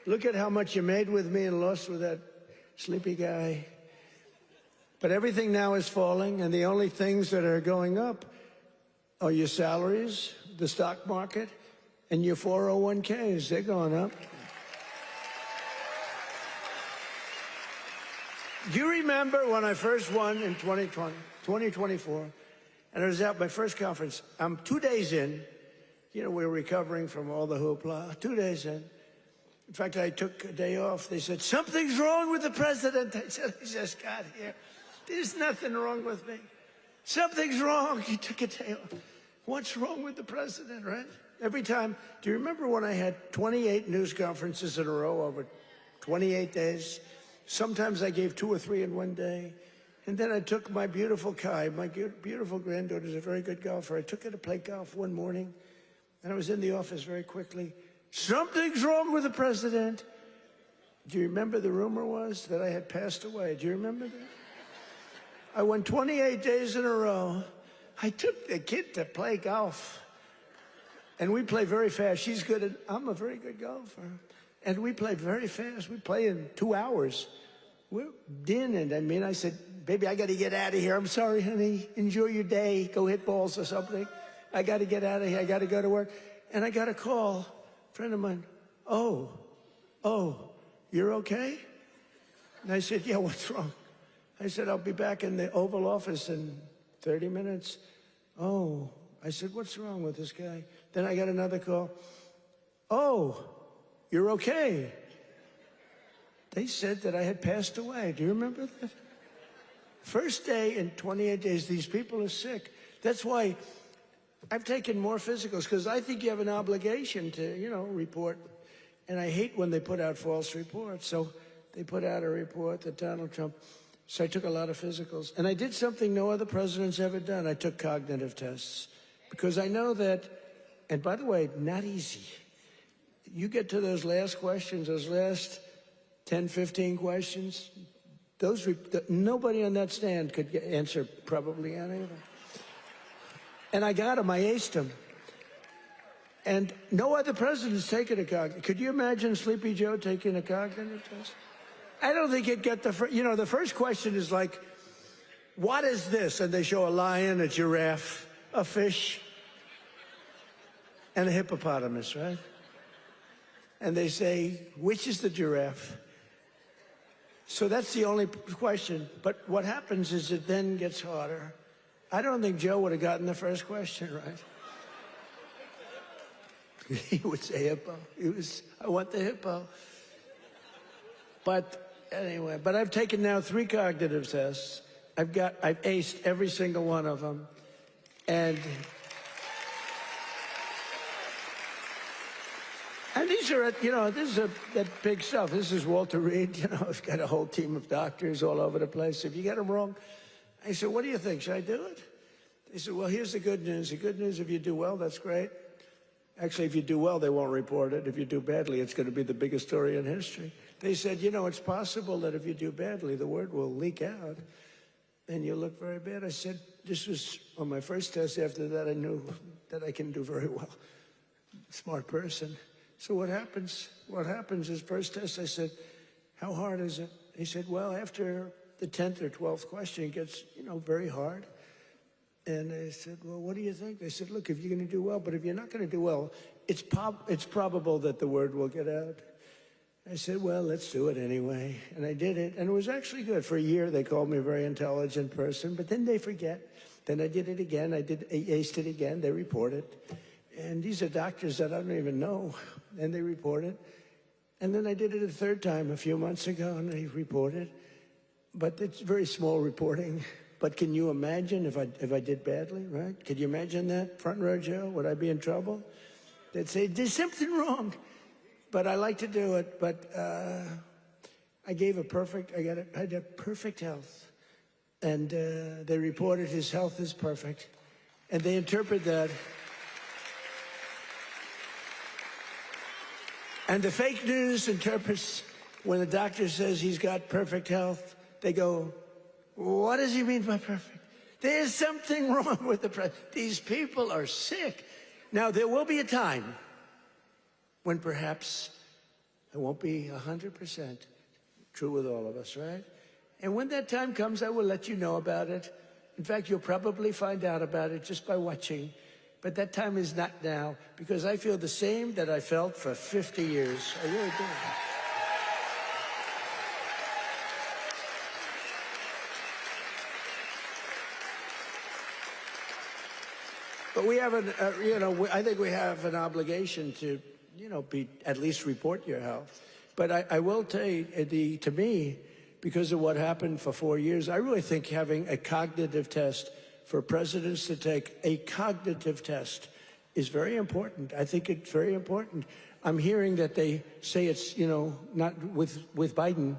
Look at how much you made with me and lost with that sleepy guy. But everything now is falling, and the only things that are going up are your salaries, the stock market, and your 401ks. They're going up. Do you remember when I first won in 2024, and I was at my first conference? I'm 2 days in. You know, we're recovering from all the hoopla. 2 days in. In fact, I took a day off. They said, something's wrong with the president. I said, I just got here. There's nothing wrong with me. Something's wrong. You took a day off. What's wrong with the president, right? Every time. Do you remember when I had 28 news conferences in a row over 28 days? Sometimes I gave 2 or 3 in one day. And then I took my beautiful Kai, my beautiful granddaughter is a very good golfer. I took her to play golf one morning, and I was in the office very quickly. Something's wrong with the president. Do you remember the rumor was that I had passed away? Do you remember that? I won 28 days in a row. I took the kid to play golf. And we play very fast. She's good at, I'm a very good golfer. And we play very fast. We play in 2 hours. We're dinning. I mean, I said, baby, I got to get out of here. I'm sorry, honey. Enjoy your day. Go hit balls or something. I got to get out of here. I got to go to work. And I got a call. A friend of mine. Oh, you're okay? And I said, yeah, what's wrong? I said, I'll be back in the Oval Office in 30 minutes. Oh, I said, what's wrong with this guy? Then I got another call. Oh, you're okay. They said that I had passed away. Do you remember that? First day in 28 days, these people are sick. That's why I've taken more physicals, because I think you have an obligation to, you know, report. And I hate when they put out false reports. So they put out a report that Donald Trump. So I took a lot of physicals. And I did something no other president's ever done. I took cognitive tests. Because I know that, and by the way, not easy. You get to those last questions, those last 10, 15 questions, nobody on that stand could answer probably any of them. And I got them, I aced them. And no other president's taken a cognitive. Could you imagine Sleepy Joe taking a cognitive test? I don't think he'd get the first, you know, the first question is like, what is this? And they show a lion, a giraffe, a fish, and a hippopotamus, right? And they say, which is the giraffe? So that's the only question. But what happens is it then gets harder. I don't think Joe would have gotten the first question right. He would say hippo. I want the hippo. But anyway, I've taken now 3 cognitive tests. I've aced every single one of them. And these are, you know, this is that big stuff. This is Walter Reed. You know, I've got a whole team of doctors all over the place. If you get them wrong, I said, what do you think? Should I do it? They said, well, here's the good news. The good news, if you do well, that's great. Actually, if you do well, they won't report it. If you do badly, it's going to be the biggest story in history. They said, you know, it's possible that if you do badly, the word will leak out and you'll look very bad. I said, this was on my first test. After that, I knew that I can do very well. Smart person. So what happens? What happens is first test, I said, how hard is it? He said, well, after the 10th or 12th question, it gets, you know, very hard. And I said, well, what do you think? They said, look, if you're going to do well, but if you're not going to do well, it's probable that the word will get out. I said, well, let's do it anyway. And I did it. And it was actually good. For a year, they called me a very intelligent person, but then they forget. Then I did it again. I aced it again. They report it. And these are doctors that I don't even know. And they report it. And then I did it a third time a few months ago, and I reported. But it's very small reporting. But can you imagine if I did badly, right? Could you imagine that, Front Row Joe? Would I be in trouble? They'd say, there's something wrong. But I like to do it. But I had perfect health. And they reported his health is perfect. And they interpret that. And the fake news interprets when the doctor says he's got perfect health, they go, what does he mean by perfect? There's something wrong with the president. These people are sick. Now, there will be a time when perhaps it won't be 100% true with all of us, right? And when that time comes, I will let you know about it. In fact, you'll probably find out about it just by watching. But that time is not now, because I feel the same that I felt for 50 years. I really do. But we have I think we have an obligation to, at least report your health. But I will tell you, to me, because of what happened for 4 years, I really think having a cognitive test for presidents to take a cognitive test is very important. I think it's very important. I'm hearing that they say it's, not with Biden.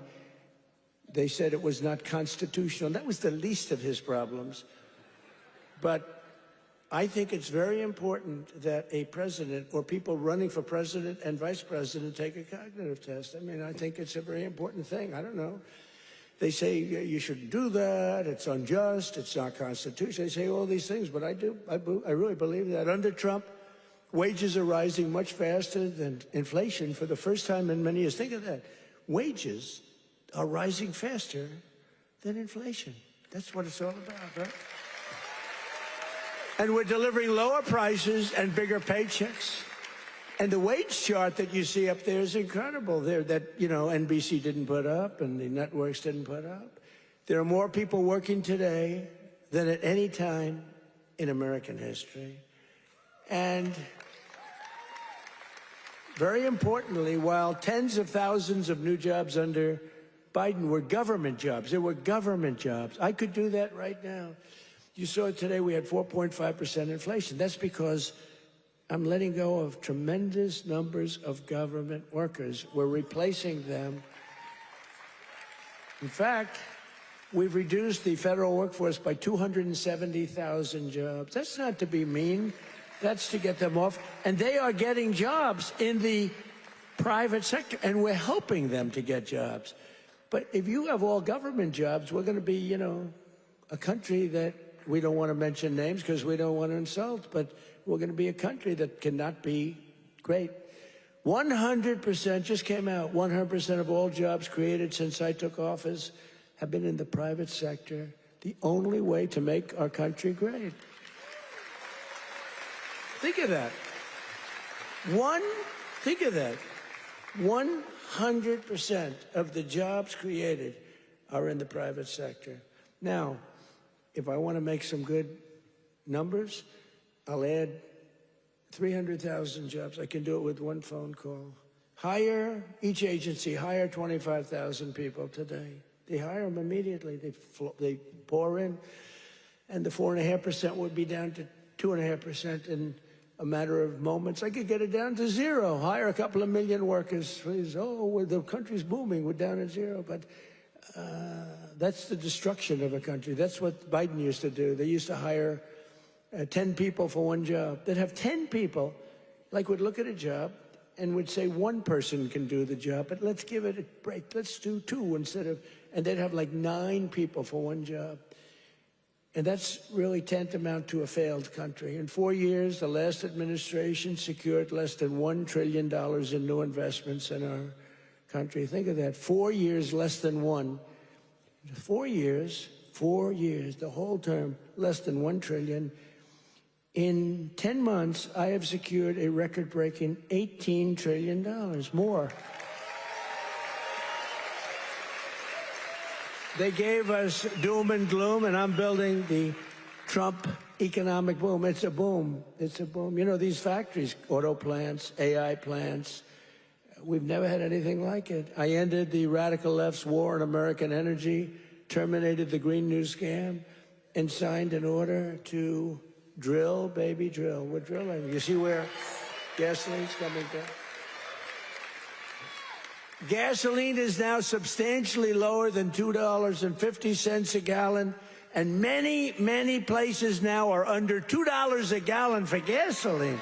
They said it was not constitutional. That was the least of his problems. But I think it's very important that a president or people running for president and vice president take a cognitive test. I mean, I think it's a very important thing. I don't know. They say you shouldn't do that. It's unjust. It's not constitutional. They say all these things, but I do. I really believe that. Under Trump, wages are rising much faster than inflation for the first time in many years. Think of that. Wages are rising faster than inflation. That's what it's all about, right? And we're delivering lower prices and bigger paychecks. And the wage chart that you see up there is incredible. That NBC didn't put up and the networks didn't put up. There are more people working today than at any time in American history. And very importantly, while tens of thousands of new jobs under Biden were government jobs, there were government jobs. I could do that right now. You saw today we had 4.5% inflation. That's because I'm letting go of tremendous numbers of government workers. We're replacing them. In fact, we've reduced the federal workforce by 270,000 jobs. That's not to be mean. That's to get them off. And they are getting jobs in the private sector, and we're helping them to get jobs. But if you have all government jobs, we're going to be, a country that we don't want to mention names because we don't want to insult, but we're going to be a country that cannot be great. 100% just came out. 100% of all jobs created since I took office have been in the private sector. The only way to make our country great. Think of that. Think of that. 100% of the jobs created are in the private sector. Now, if I want to make some good numbers, I'll add 300,000 jobs. I can do it with one phone call. Each agency hire 25,000 people today. They hire them immediately. They pour in, and the 4.5% would be down to 2.5% in a matter of moments. I could get it down to zero. Hire a couple of million workers, please. Oh, the country's booming. We're down at zero. But that's the destruction of a country. That's what Biden used to do. They used to hire 10 people for one job. They'd have 10 people, would look at a job and would say one person can do the job, but let's give it a break. Let's do two instead of, and they'd have 9 people for one job. And that's really tantamount to a failed country. In 4 years, the last administration secured less than $1 trillion in new investments in our country. Think of that. 4 years, less than one. 4 years, the whole term, less than $1 trillion. In 10 months, I have secured a record-breaking $18 trillion more. They gave us doom and gloom, and I'm building the Trump economic boom. It's a boom. It's a boom. These factories, auto plants, AI plants, We've never had anything like it. I ended the radical left's war on American energy, terminated the Green New scam, and signed an order to drill, baby, drill. We're drilling. You see where gasoline's coming down? Gasoline is now substantially lower than $2.50 a gallon, and many, many places now are under $2 a gallon for gasoline.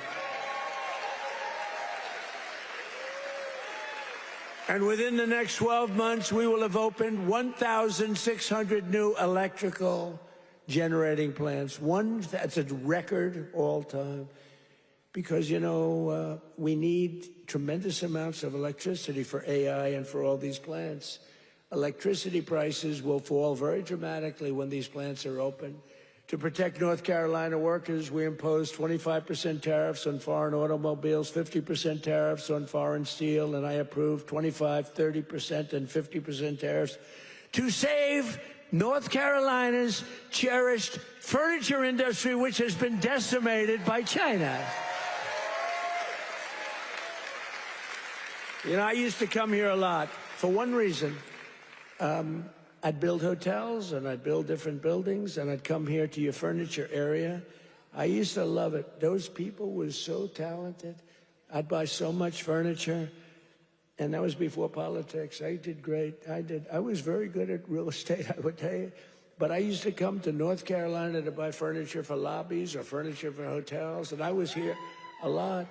And within the next 12 months, we will have opened 1,600 new electrical generating plants. That's a record all time. Because, you know, we need tremendous amounts of electricity for AI and for all these plants. Electricity prices will fall very dramatically when these plants are open. To protect North Carolina workers, we imposed 25% tariffs on foreign automobiles, 50% tariffs on foreign steel, and I approved 25%, 30%, and 50% tariffs to save North Carolina's cherished furniture industry, which has been decimated by China. You know, I used to come here a lot for one reason. I'd build hotels, and I'd build different buildings, and I'd come here to your furniture area. I used to love it. Those people were so talented. I'd buy so much furniture, and that was before politics. I did great. I was very good at real estate, I would tell you. But I used to come to North Carolina to buy furniture for lobbies or furniture for hotels, and I was here a lot.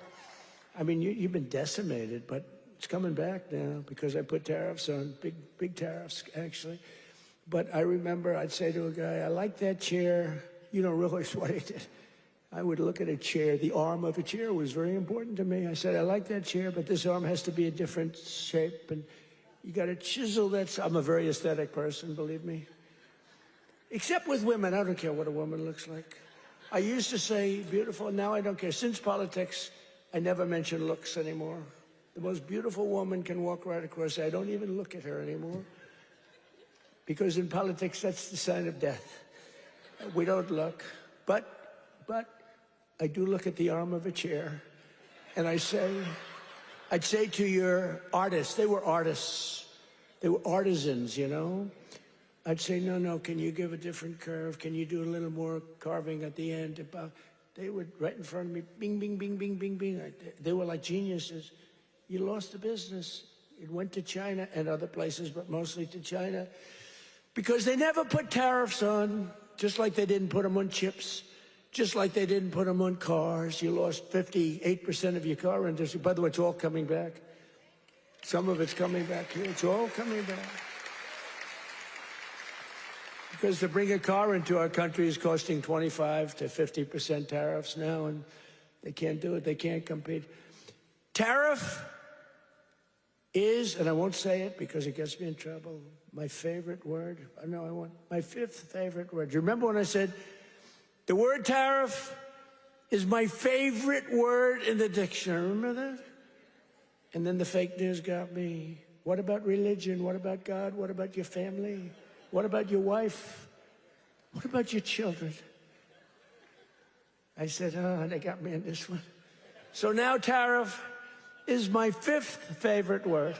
I mean, you've been decimated, but it's coming back now because I put tariffs on, big tariffs, actually. But I remember I'd say to a guy, I like that chair. You don't realize what I did. I would look at a chair. The arm of a chair was very important to me. I said, I like that chair, but this arm has to be a different shape. And you got to chisel that. I'm a very aesthetic person, believe me. Except with women. I don't care what a woman looks like. I used to say beautiful. Now I don't care. Since politics, I never mention looks anymore. The most beautiful woman can walk right across. I don't even look at her anymore. Because in politics, that's the sign of death. We don't look. But I do look at the arm of a chair. And I'd say to your artists, they were artists. They were artisans, you know. I'd say, no, can you give a different curve? Can you do a little more carving at the end? They would, right in front of me, bing, bing, bing, bing, bing, bing. They were like geniuses. You lost the business. It went to China and other places, but mostly to China. Because they never put tariffs on, just like they didn't put them on chips, just like they didn't put them on cars. You lost 58% of your car industry. By the way, it's all coming back. Some of it's coming back here. It's all coming back. Because to bring a car into our country is costing 25 to 50% tariffs now, and they can't do it. They can't compete. Tariff is, and I won't say it because it gets me in trouble, my favorite word. My fifth favorite word. Do you remember when I said the word tariff is my favorite word in the dictionary? Remember that? And then the fake news got me. What about religion? What about God? What about your family? What about your wife? What about your children? I said, they got me in this one. So now tariff is my fifth favorite word.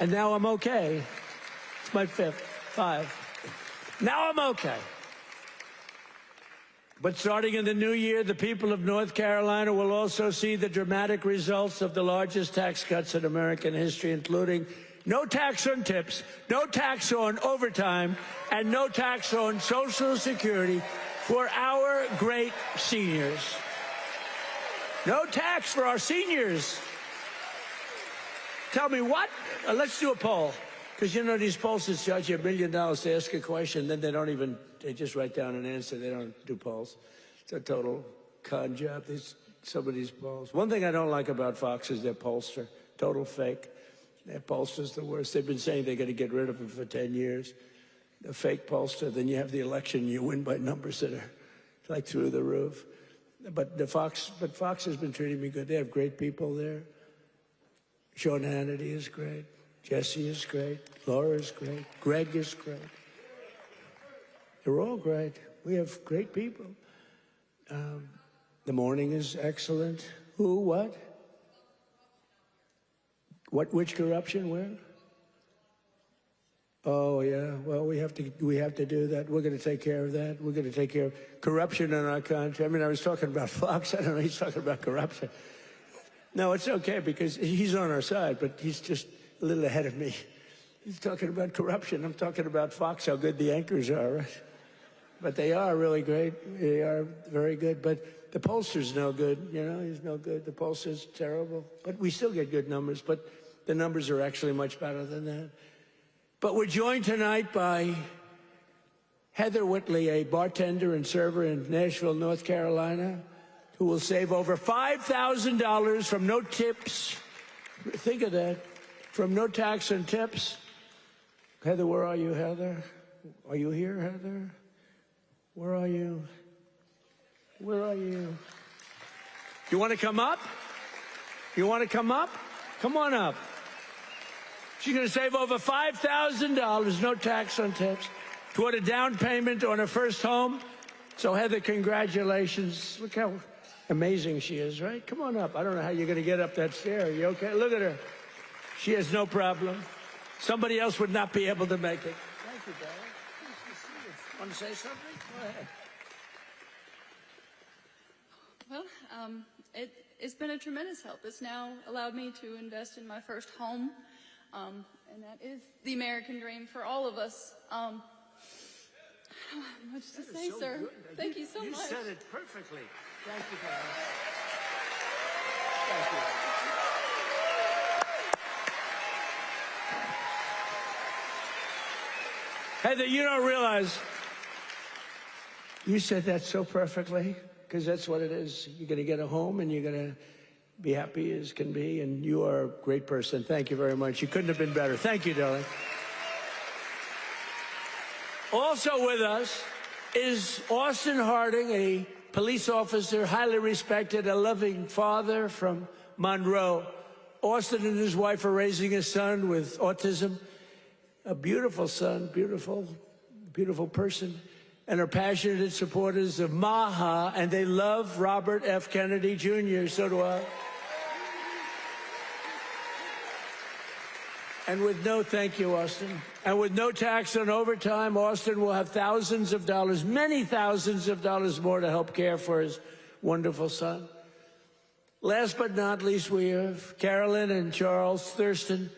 And now I'm okay. It's my fifth. 5. Now I'm okay. But starting in the new year, the people of North Carolina will also see the dramatic results of the largest tax cuts in American history, including no tax on tips, no tax on overtime, and no tax on Social Security for our great seniors. No tax for our seniors. Tell me what? Let's do a poll. Because, you know, these pollsters charge you $1 million to ask a question, then they just write down an answer. They don't do polls. It's a total con job, some of these polls. One thing I don't like about Fox is their pollster. Total fake. Their pollster's the worst. They've been saying they're going to get rid of them for 10 years. The fake pollster, then you have the election, you win by numbers that are like through the roof. But Fox has been treating me good. They have great people there. Sean Hannity is great. Jesse is great. Laura is great. Greg is great. They're all great. We have great people. The morning is excellent. Who? What? Which corruption? Where? Oh, yeah. Well, we have to do that. We're going to take care of that. We're going to take care of corruption in our country. I mean, I was talking about Fox. I don't know. He's talking about corruption. No, it's okay because he's on our side, but he's just a little ahead of me. He's talking about corruption. I'm talking about Fox, how good the anchors are, right? But they are really great. They are very good. But the pollster's no good. You know, he's no good. The pollster's terrible. But we still get good numbers. But the numbers are actually much better than that. But we're joined tonight by Heather Whitley, a bartender and server in Nashville, North Carolina, who will save over $5,000 from no tips. Think of that. From no tax and tips. Heather, where are you, Heather? Are you here, Heather? Where are you? Where are you? You want to come up? You want to come up? Come on up. She's going to save over $5,000, no tax on tips, toward a down payment on her first home. So, Heather, congratulations. Look how amazing she is, right? Come on up. I don't know how you're going to get up that stair. Are you okay? Look at her. She has no problem. Somebody else would not be able to make it. Thank you, darling. Nice to see you. Want to say something? Go ahead. Well, it's been a tremendous help. It's now allowed me to invest in my first home, and that is the American dream for all of us. I don't have much to say, so sir. Good. Thank you so much. You said it perfectly. Thank you, darling. Thank you. Heather, you don't realize you said that so perfectly, because that's what it is. You're going to get a home, and you're going to be happy as can be, and you are a great person. Thank you very much. You couldn't have been better. Thank you, darling. Also with us is Austin Harding, a police officer, highly respected, a loving father from Monroe. Austin and his wife are raising a son with autism. A beautiful son, beautiful, beautiful person, and are passionate supporters of MAHA, and they love Robert F. Kennedy Jr., so do I. And with no, thank you, Austin, and with no tax on overtime, Austin will have thousands of dollars, many thousands of dollars more to help care for his wonderful son. Last but not least, we have Carolyn and Charles Thurston,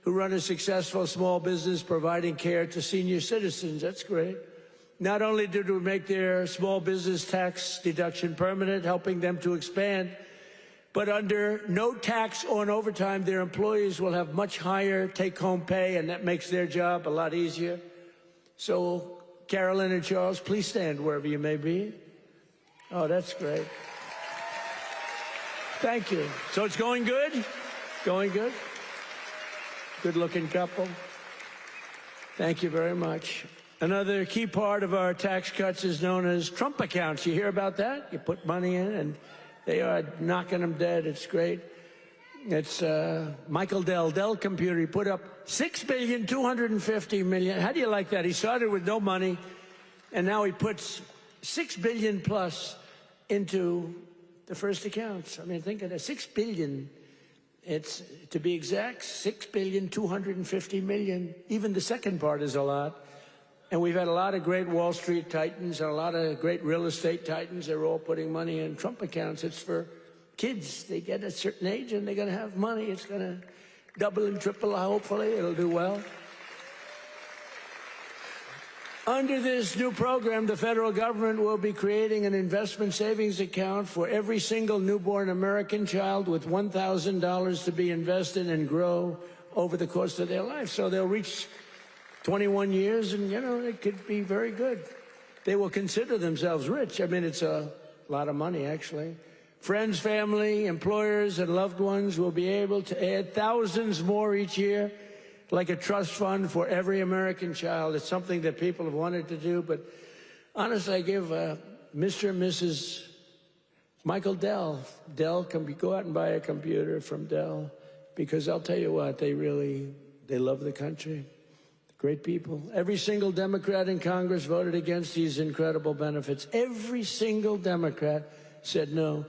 who run a successful small business providing care to senior citizens. That's great. Not only did we make their small business tax deduction permanent, helping them to expand, but under no tax on overtime, their employees will have much higher take-home pay, and that makes their job a lot easier. So, Carolyn and Charles, please stand wherever you may be. Oh, that's great. Thank you. So it's going good? Going good? Good-looking couple. Thank you very much. Another key part of our tax cuts is known as Trump accounts. You hear about that? You put money in, and they are knocking them dead. It's great. It's Michael Dell Computer. He put up $6.25 billion. How do you like that? He started with no money, and now he puts $6 billion plus into the first accounts. I mean, think of that. $6 billion. It's, to be exact, $6.25 billion. Even the second part is a lot. And we've had a lot of great Wall Street titans and a lot of great real estate titans. They're all putting money in Trump accounts. It's for kids. They get a certain age and they're going to have money. It's going to double and triple. Hopefully, it'll do well. Under this new program, the federal government will be creating an investment savings account for every single newborn American child with $1,000 to be invested and grow over the course of their life. So they'll reach 21 years and, you know, it could be very good. They will consider themselves rich. I mean, it's a lot of money, actually. Friends, family, employers, and loved ones will be able to add thousands more each year, like a trust fund for every American child. It's something that people have wanted to do, but honestly, I give Mr. and Mrs. Michael Dell, go out and buy a computer from Dell, because I'll tell you what, they love the country. Great people. Every single Democrat in Congress voted against these incredible benefits. Every single Democrat said no.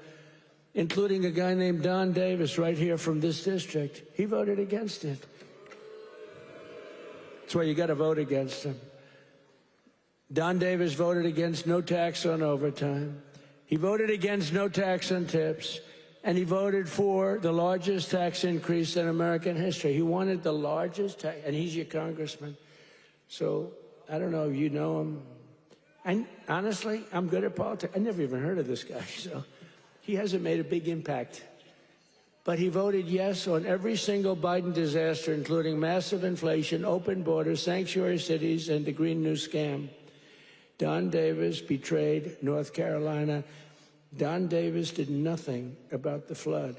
including a guy named Don Davis right here from this district. He voted against it. That's why you got to vote against him. Don Davis voted against no tax on overtime. He voted against no tax on tips. And he voted for the largest tax increase in American history. He wanted the largest tax, and he's your congressman. So I don't know if you know him. And honestly, I'm good at politics. I never even heard of this guy, so he hasn't made a big impact. But he voted yes on every single Biden disaster, including massive inflation, open borders, sanctuary cities, and the Green New Scam. Don Davis betrayed North Carolina. Don Davis did nothing about the flood.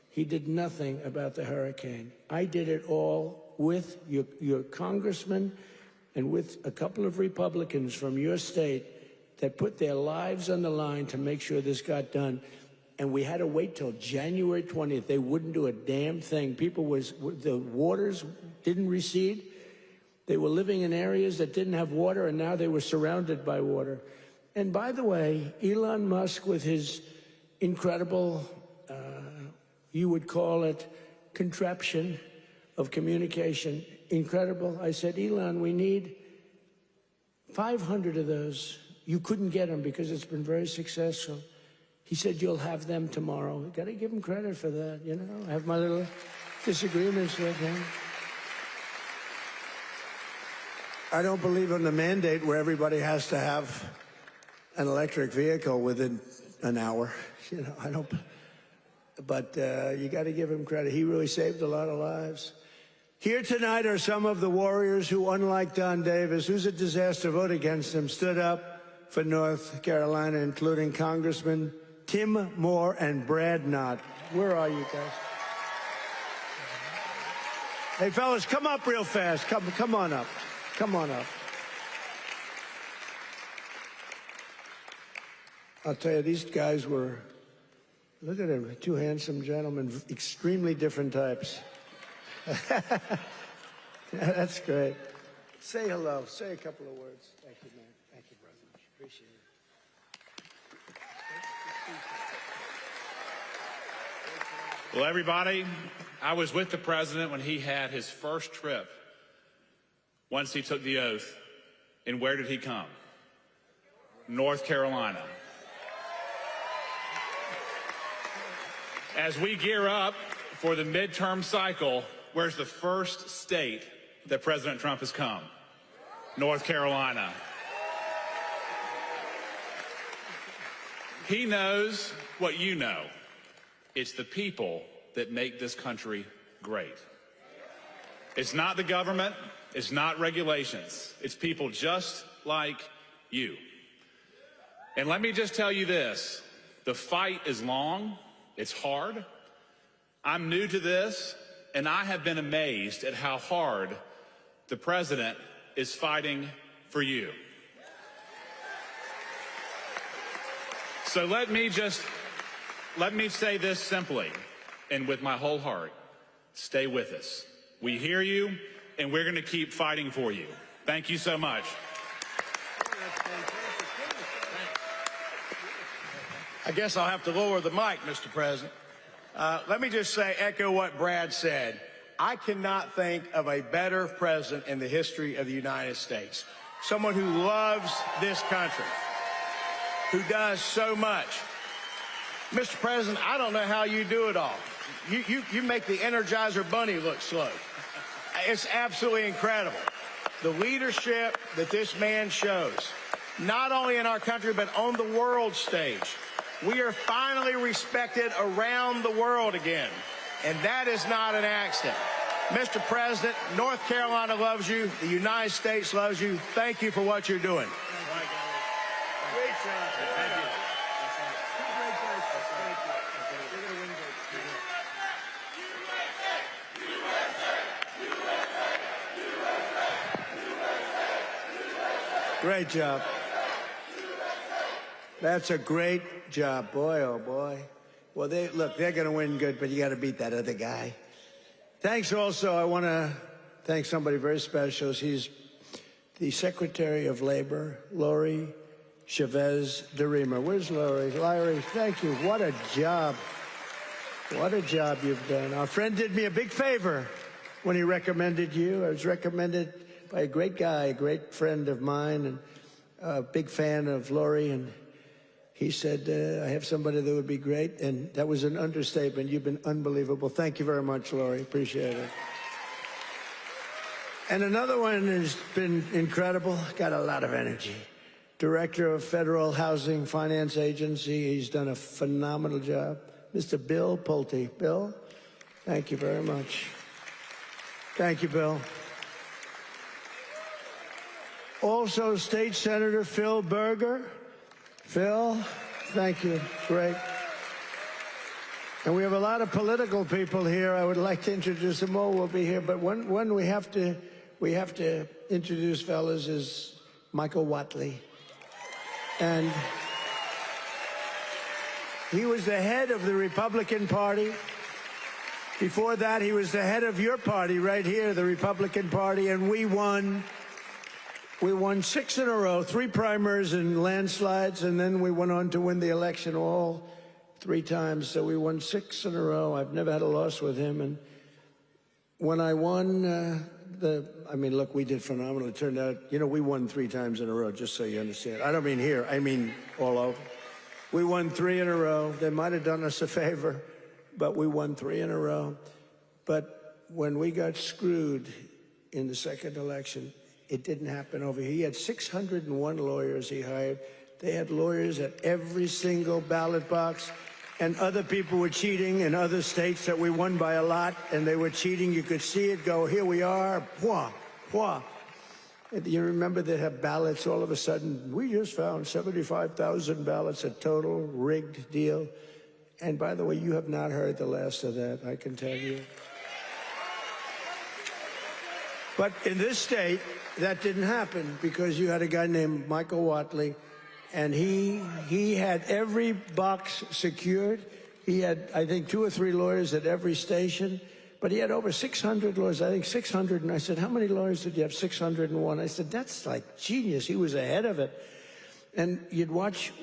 He did nothing about the hurricane. I did it all with your congressman and with a couple of Republicans from your state that put their lives on the line to make sure this got done. And we had to wait till January 20th. They wouldn't do a damn thing. The waters didn't recede. They were living in areas that didn't have water, and now they were surrounded by water. And by the way, Elon Musk, with his incredible, you would call it contraption of communication, incredible. I said, Elon, we need 500 of those. You couldn't get them because it's been very successful. He said, you'll have them tomorrow. Got to give him credit for that, you know. I have my little disagreements with him. I don't believe in the mandate where everybody has to have an electric vehicle within an hour. You know, I don't, but you got to give him credit. He really saved a lot of lives. Here tonight are some of the warriors who, unlike Don Davis, who's a disaster, vote against him, stood up for North Carolina, including Congressman Tim Moore and Brad Knott. Where are you guys? Hey, fellas, come up real fast. Come on up. Come on up. I'll tell you, these guys were, look at them, two handsome gentlemen, extremely different types. That's great. Say hello. Say a couple of words. Thank you, man. Thank you, brother. Appreciate it. Well, everybody, I was with the president when he had his first trip once he took the oath. And where did he come? North Carolina. As we gear up for the midterm cycle, where's the first state that President Trump has come? North Carolina. He knows what you know. It's the people that make this country great. It's not the government. It's not regulations. It's people just like you. And let me just tell you this. The fight is long. It's hard. I'm new to this, and I have been amazed at how hard the president is fighting for you. So let me say this simply and with my whole heart. Stay with us. We hear you, and we're going to keep fighting for you. Thank you so much. I guess I'll have to lower the mic, Mr. President. Let me just say, echo what Brad said. I cannot think of a better president in the history of the United States. Someone who loves this country, who does so much. Mr. President, I don't know how you do it all. You make the Energizer Bunny look slow. It's absolutely incredible. The leadership that this man shows, not only in our country, but on the world stage. We are finally respected around the world again, and that is not an accident. Mr. President, North Carolina loves you. The United States loves you. Thank you for what you're doing. Great job. Thank you. Great job. That's a great job. Boy, oh boy. Well, they're going to win good, but you got to beat that other guy. Thanks also. I want to thank somebody very special. She's the Secretary of Labor, Lori Chavez DeRemer. Where's Lori? Larry, thank you. What a job. What a job you've done. Our friend did me a big favor when he recommended you. I was recommended by a great guy, a great friend of mine, and a big fan of Lori, and he said, I have somebody that would be great, and that was an understatement. You've been unbelievable. Thank you very much, Lori. Appreciate it. And another one has been incredible, got a lot of energy. Director of Federal Housing Finance Agency. He's done a phenomenal job. Mr. Bill Pulte. Bill, thank you very much. Thank you, Bill. Also, State Senator Phil Berger. Phil, thank you. Great. And we have a lot of political people here. I would like to introduce them all. Will be here, but one we have to introduce, fellas, is Michael Whatley. And he was the head of the Republican Party. Before that, he was the head of your party right here, the Republican Party, and we won 6 in a row, 3 primaries and landslides, and then we went on to win the election all 3 times. So we won 6 in a row. I've never had a loss with him. And when I won look, we did phenomenal. It turned out, we won 3 times in a row, just so you understand. I don't mean here. I mean all over. We won 3 in a row. They might have done us a favor, but we won 3 in a row. But when we got screwed in the second election, it didn't happen over here. He had 601 lawyers he hired. They had lawyers at every single ballot box. And other people were cheating in other states that we won by a lot, and they were cheating. You could see it go, here we are, wah, wah. And you remember they have ballots all of a sudden. We just found 75,000 ballots, a total rigged deal. And by the way, you have not heard the last of that, I can tell you. But in this state, that didn't happen because you had a guy named Michael Whatley, and he had every box secured. He had, I think, 2 or 3 lawyers at every station, but he had over 600 lawyers, I think 600. And I said, how many lawyers did you have? 601. I said, that's like genius. He was ahead of it. And you'd watch,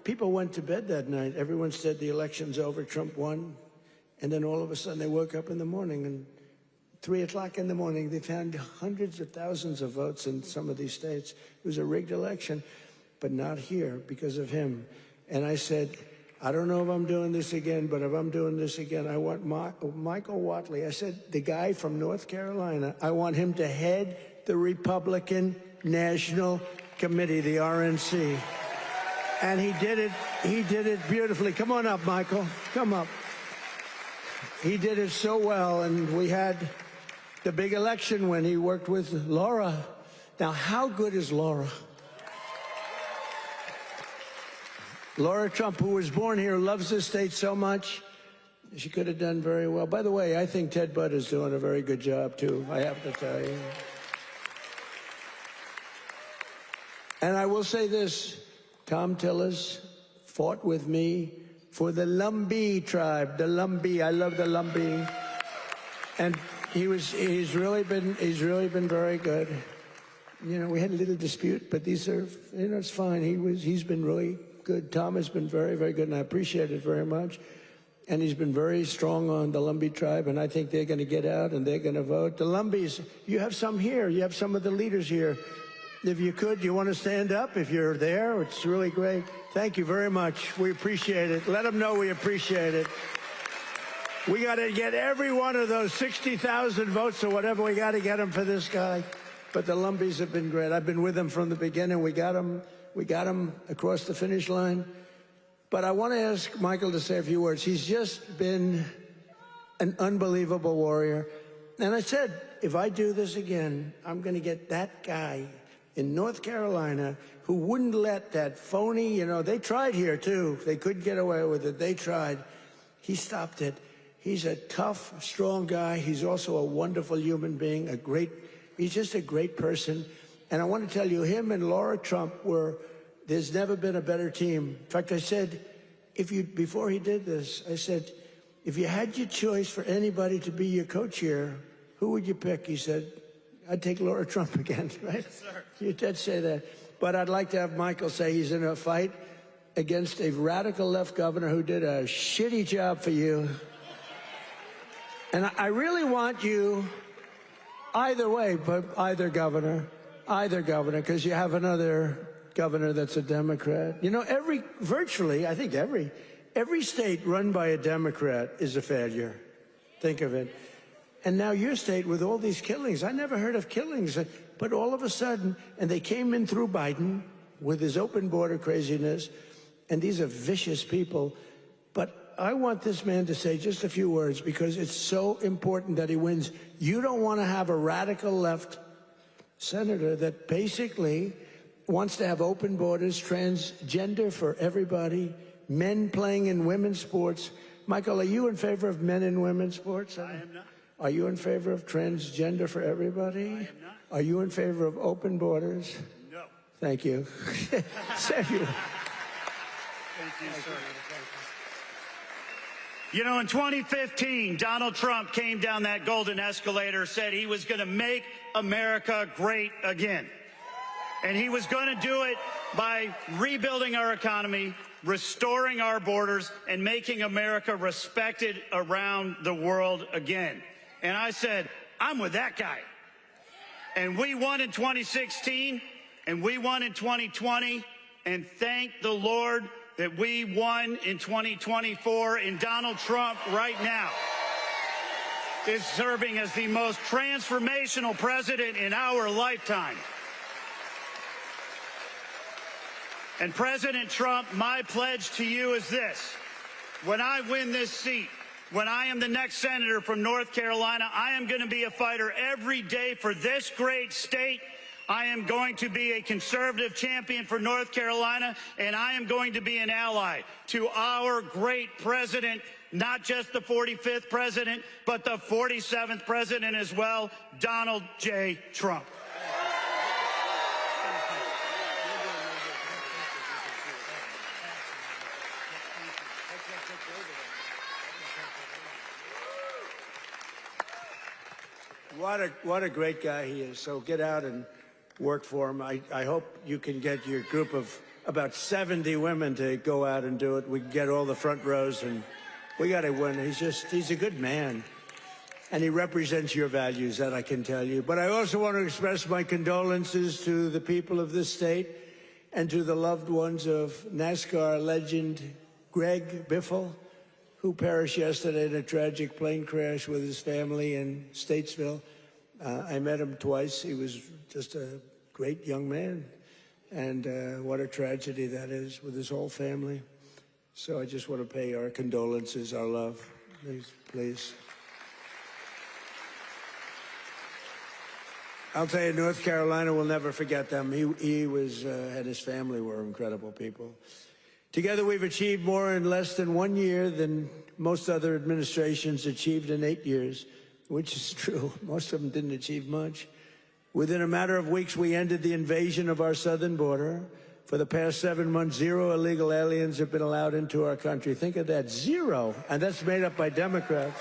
people went to bed that night. Everyone said the election's over, Trump won. And then all of a sudden they woke up in the morning, and 3 o'clock in the morning, they found hundreds of thousands of votes in some of these states. It was a rigged election, but not here because of him. And I said, I don't know if I'm doing this again, but if I'm doing this again, I want Michael Whatley. I said, the guy from North Carolina, I want him to head the Republican National Committee, the RNC. And he did it beautifully. Come on up, Michael, come up. He did it so well, and we had the big election when he worked with Laura. Now, how good is Laura? Laura Trump, who was born here, loves this state so much. She could have done very well. By the way, I think Ted Budd is doing a very good job, too, I have to tell you. And I will say this, Tom Tillis fought with me for the Lumbee tribe, the Lumbee. I love the Lumbee. And he's really been very good. We had a little dispute, but these are, it's fine. He's been really good. Tom has been very, very good, and I appreciate it very much. And he's been very strong on the Lumbee tribe, and I think they're going to get out and they're going to vote. The Lumbees, you have some here. You have some of the leaders here. If you could, you want to stand up if you're there? It's really great. Thank you very much. We appreciate it. Let them know we appreciate it. We got to get every one of those 60,000 votes or whatever. We got to get them for this guy. But the Lumbees have been great. I've been with them from the beginning. We got them across the finish line. But I want to ask Michael to say a few words. He's just been an unbelievable warrior. And I said, if I do this again, I'm going to get that guy in North Carolina who wouldn't let that phony, they tried here too. They couldn't get away with it. They tried. He stopped it. He's a tough, strong guy. He's also a wonderful human being, he's just a great person. And I want to tell you, him and Laura Trump there's never been a better team. In fact, I said, before he did this, I said, if you had your choice for anybody to be your co-chair, who would you pick? He said, I'd take Laura Trump again, right? Yes, sir. You did say that. But I'd like to have Michael say he's in a fight. against a radical left governor who did a shitty job for you. And I really want you, either way, but either governor, because you have another governor that's a Democrat. You know, virtually, I think every state run by a Democrat is a failure. Think of it. And now your state with all these killings, I never heard of killings, but all of a sudden, and they came in through Biden with his open border craziness, and these are vicious people. But I want this man to say just a few words because it's so important that he wins. You don't want to have a radical left senator that basically wants to have open borders, transgender for everybody, men playing in women's sports. Michael, are you in favor of men in women's sports? I am not. Are you in favor of transgender for everybody? I am not. Are you in favor of open borders? No. Thank you. Thank you. Thank you, sir. You know, in 2015, Donald Trump came down that golden escalator, said he was going to make America great again. And he was going to do it by rebuilding our economy, restoring our borders, and making America respected around the world again. And I said, I'm with that guy. And we won in 2016, and we won in 2020, and thank the Lord that we won in 2024, and Donald Trump right now is serving as the most transformational president in our lifetime. And President Trump, my pledge to you is this. When I win this seat, when I am the next senator from North Carolina, I am going to be a fighter every day for this great state. I am going to be a conservative champion for North Carolina, and I am going to be an ally to our great president, not just the 45th president, but the 47th president as well, Donald J. Trump. What a great guy he is. So get out and work for him. I hope you can get your group of about 70 women to go out and do it. We can get all the front rows, and we got to win. He's a good man. And he represents your values, that I can tell you. But I also want to express my condolences to the people of this state and to the loved ones of NASCAR legend Greg Biffle, who perished yesterday in a tragic plane crash with his family in Statesville. I met him twice. He was just a great young man. And what a tragedy that is with his whole family. So I just want to pay our condolences, our love. Please. I'll tell you, North Carolina will never forget them. He was, and his family were incredible people. Together, we've achieved more in less than 1 year than most other administrations achieved in 8 years, which is true. Most of them didn't achieve much. Within a matter of weeks, we ended the invasion of our southern border. For the past 7 months, 0 illegal aliens have been allowed into our country. Think of that, 0. And that's made up by Democrats.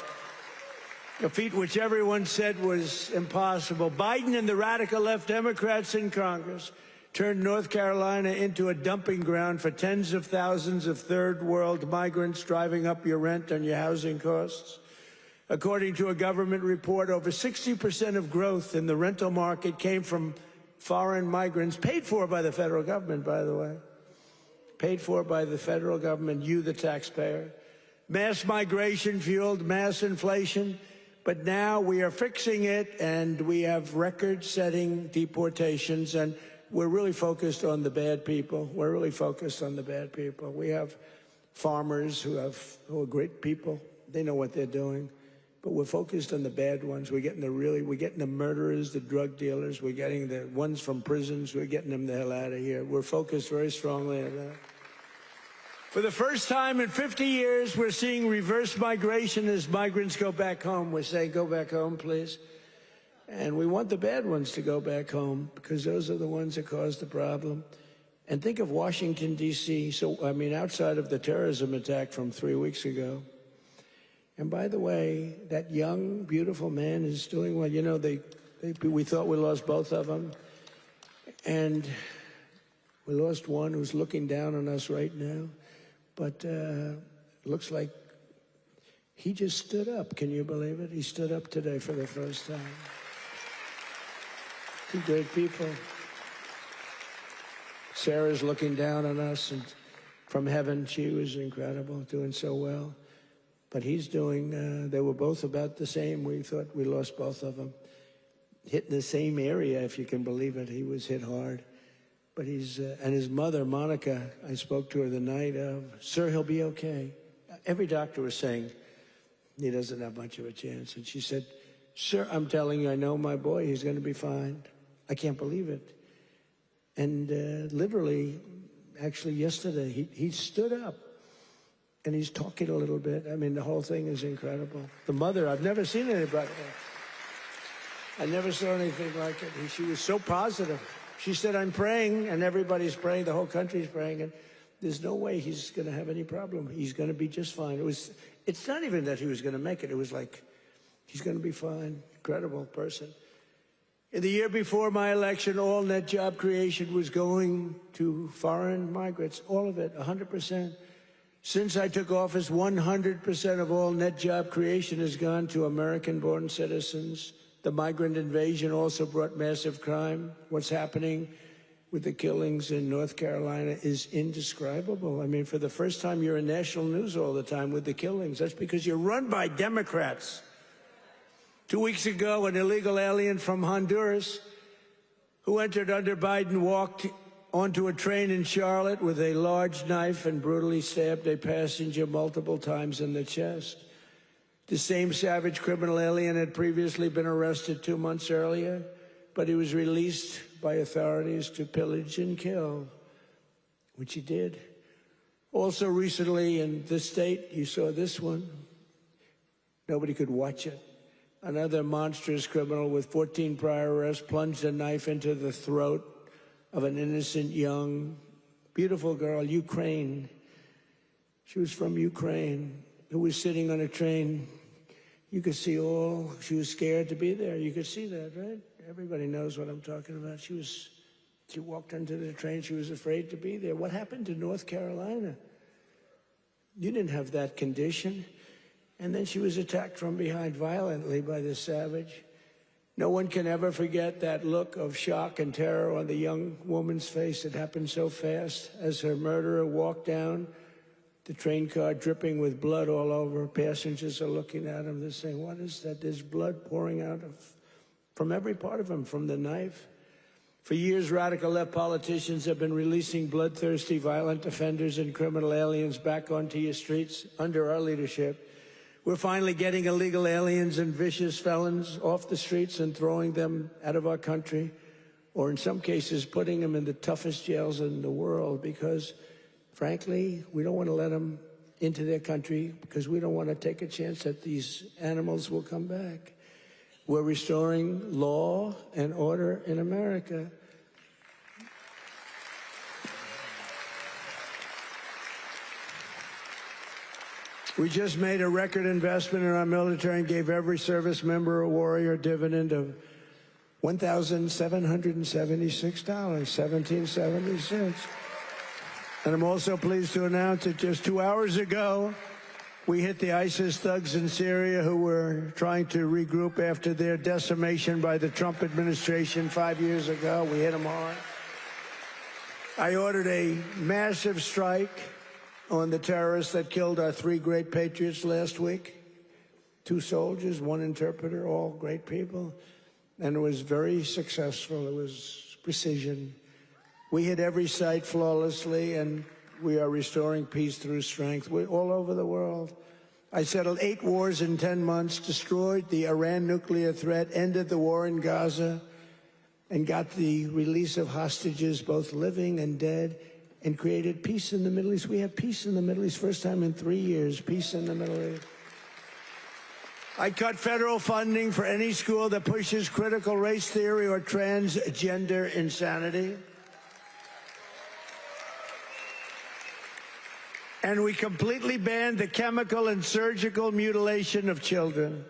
A feat which everyone said was impossible. Biden and the radical left Democrats in Congress turned North Carolina into a dumping ground for tens of thousands of third world migrants, driving up your rent and your housing costs. According to a government report, over 60% of growth in the rental market came from foreign migrants, paid for by the federal government, by the way. Paid for by the federal government, you, the taxpayer. Mass migration fueled mass inflation, but now we are fixing it, and we have record-setting deportations, and we're really focused on the bad people. We're really focused on the bad people. We have farmers who are great people. They know what they're doing. But we're focused on the bad ones. We're getting the murderers, the drug dealers. We're getting the ones from prisons. We're getting them the hell out of here. We're focused very strongly on that. For the first time in 50 years, we're seeing reverse migration as migrants go back home. We're saying, go back home, please. And we want the bad ones to go back home because those are the ones that caused the problem. And think of Washington, D.C. So, I mean, outside of the terrorism attack from 3 weeks ago. And by the way, that young, beautiful man is doing well. You know, we thought we lost both of them. And We lost one who's looking down on us right now, but it looks like he just stood up. Can you believe it? He stood up today for the first time. Two great people. Sarah's looking down on us, and from heaven, she was incredible, doing so well. But he's doing, they were both about the same. We thought we lost both of them. Hit in the same area, if you can believe it. He was hit hard. But he's, and his mother, Monica, I spoke to her the night of, sir, he'll be okay. Every doctor was saying he doesn't have much of a chance. And she said, sir, I'm telling you, I know my boy, he's going to be fine. I can't believe it. And literally, actually yesterday, he stood up and he's talking a little bit. I mean, the whole thing is incredible. The mother, I've never seen anybody. I never saw anything like it. She was so positive. She said, I'm praying, and everybody's praying, the whole country's praying, and there's no way he's going to have any problem. He's going to be just fine. It's not even that he was going to make it. It was like, he's going to be fine. Incredible person. In the year before my election, all net job creation was going to foreign migrants, all of it, 100%. Since I took office, 100% of all net job creation has gone to American-born citizens. The migrant invasion also brought massive crime. What's happening with the killings in North Carolina is indescribable. I mean, for the first time, you're in national news all the time with the killings. That's because you're run by Democrats. 2 weeks ago, an illegal alien from Honduras who entered under Biden walked onto a train in Charlotte with a large knife and brutally stabbed a passenger multiple times in the chest. The same savage criminal alien had previously been arrested 2 months earlier, but he was released by authorities to pillage and kill, which he did. Also recently in this state, you saw this one. Nobody could watch it. Another monstrous criminal with 14 prior arrests plunged a knife into the throat of an innocent young, beautiful girl, Ukraine. She was from Ukraine, who was sitting on a train. You could see she was scared to be there. You could see that, right? Everybody knows what I'm talking about. She walked onto the train. She was afraid to be there. What happened to North Carolina? You didn't have that condition. And then she was attacked from behind violently by this savage. No one can ever forget that look of shock and terror on the young woman's face. It happened so fast as her murderer walked down the train car, dripping with blood all over. Passengers are looking at him. They're saying, what is that? There's blood pouring out from every part of him, from the knife. For years, radical left politicians have been releasing bloodthirsty, violent offenders and criminal aliens back onto your streets under our leadership. We're finally getting illegal aliens and vicious felons off the streets and throwing them out of our country, or in some cases, putting them in the toughest jails in the world because, frankly, we don't want to let them into their country because we don't want to take a chance that these animals will come back. We're restoring law and order in America. We just made a record investment in our military and gave every service member a warrior dividend of $1,776, 1776. And I'm also pleased to announce that just 2 hours ago, we hit the ISIS thugs in Syria who were trying to regroup after their decimation by the Trump administration 5 years ago. We hit them hard. I ordered a massive strike on the terrorists that killed our 3 great patriots last week. 2 soldiers, 1 interpreter, all great people. And it was very successful. It was precision. We hit every site flawlessly, and we are restoring peace through strength. We're all over the world. I settled 8 wars in 10 months, destroyed the Iran nuclear threat, ended the war in Gaza, and got the release of hostages, both living and dead, and created peace in the Middle East. We have peace in the Middle East, first time in 3 years, peace in the Middle East. I cut federal funding for any school that pushes critical race theory or transgender insanity. And we completely banned the chemical and surgical mutilation of children.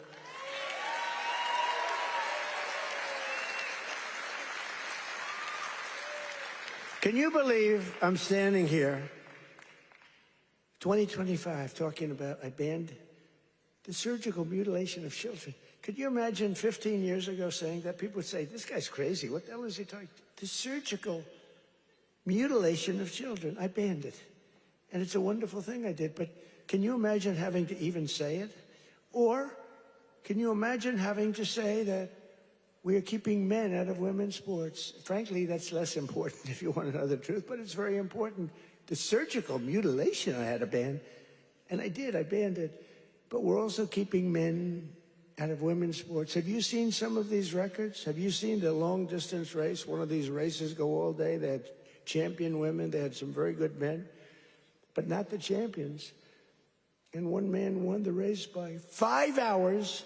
Can you believe I'm standing here, 2025, talking about I banned the surgical mutilation of children? Could you imagine 15 years ago saying that? People would say, this guy's crazy. What the hell is he talking? The surgical mutilation of children. I banned it. And it's a wonderful thing I did. But can you imagine having to even say it? Or can you imagine having to say that we are keeping men out of women's sports? Frankly, that's less important if you want to know the truth, but it's very important. The surgical mutilation I had to ban, and I did, I banned it. But we're also keeping men out of women's sports. Have you seen some of these records? Have you seen the long-distance race? One of these races go all day. They had champion women. They had some very good men, but not the champions. And one man won the race by 5 hours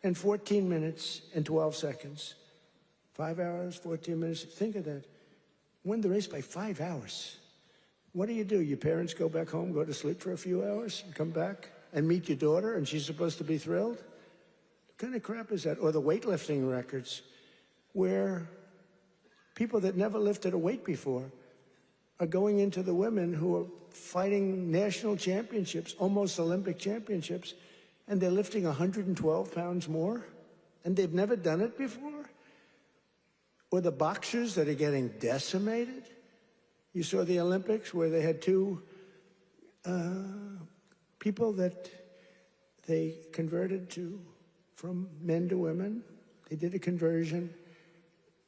and 14 minutes and 12 seconds. 5 hours, 14 minutes. Think of that. Won the race by 5 hours. What do? Your parents go back home, go to sleep for a few hours, and come back and meet your daughter, and she's supposed to be thrilled? What kind of crap is that? Or the weightlifting records, where people that never lifted a weight before are going into the women who are fighting national championships, almost Olympic championships, and they're lifting 112 pounds more, and they've never done it before? Or the boxers that are getting decimated? You saw the Olympics where they had two people that they converted from men to women. They did a conversion.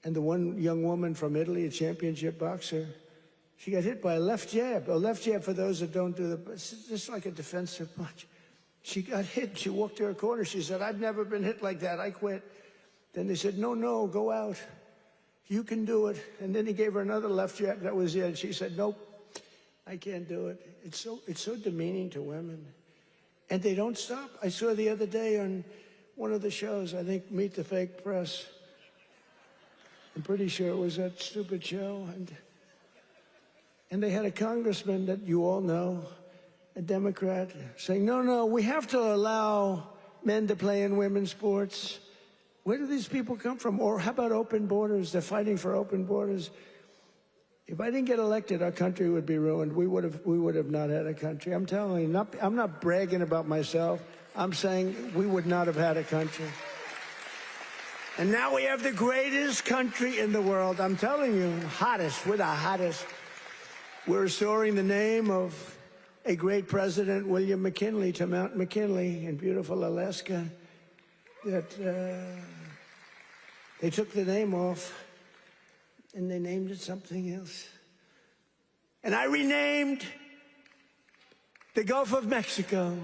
And the one young woman from Italy, a championship boxer, she got hit by a left jab. A left jab, for those that don't do it's just like a defensive punch. She got hit. She walked to her corner. She said, I've never been hit like that. I quit. Then they said, no, go out. You can do it. And then he gave her another left jab. That was it. She said, nope, I can't do it. It's so demeaning to women. And they don't stop. I saw the other day on one of the shows, I think Meet the Fake Press. I'm pretty sure it was that stupid show. And they had a congressman that you all know, a Democrat, saying, no, we have to allow men to play in women's sports. Where do these people come from? Or how about open borders? They're fighting for open borders. If I didn't get elected, our country would be ruined. We would have not had a country. I'm telling you, I'm not bragging about myself. I'm saying we would not have had a country. And now we have the greatest country in the world. I'm telling you, hottest. We're the hottest. We're restoring the name of a great president, William McKinley, to Mount McKinley in beautiful Alaska. That they took the name off and they named it something else. And I renamed the Gulf of Mexico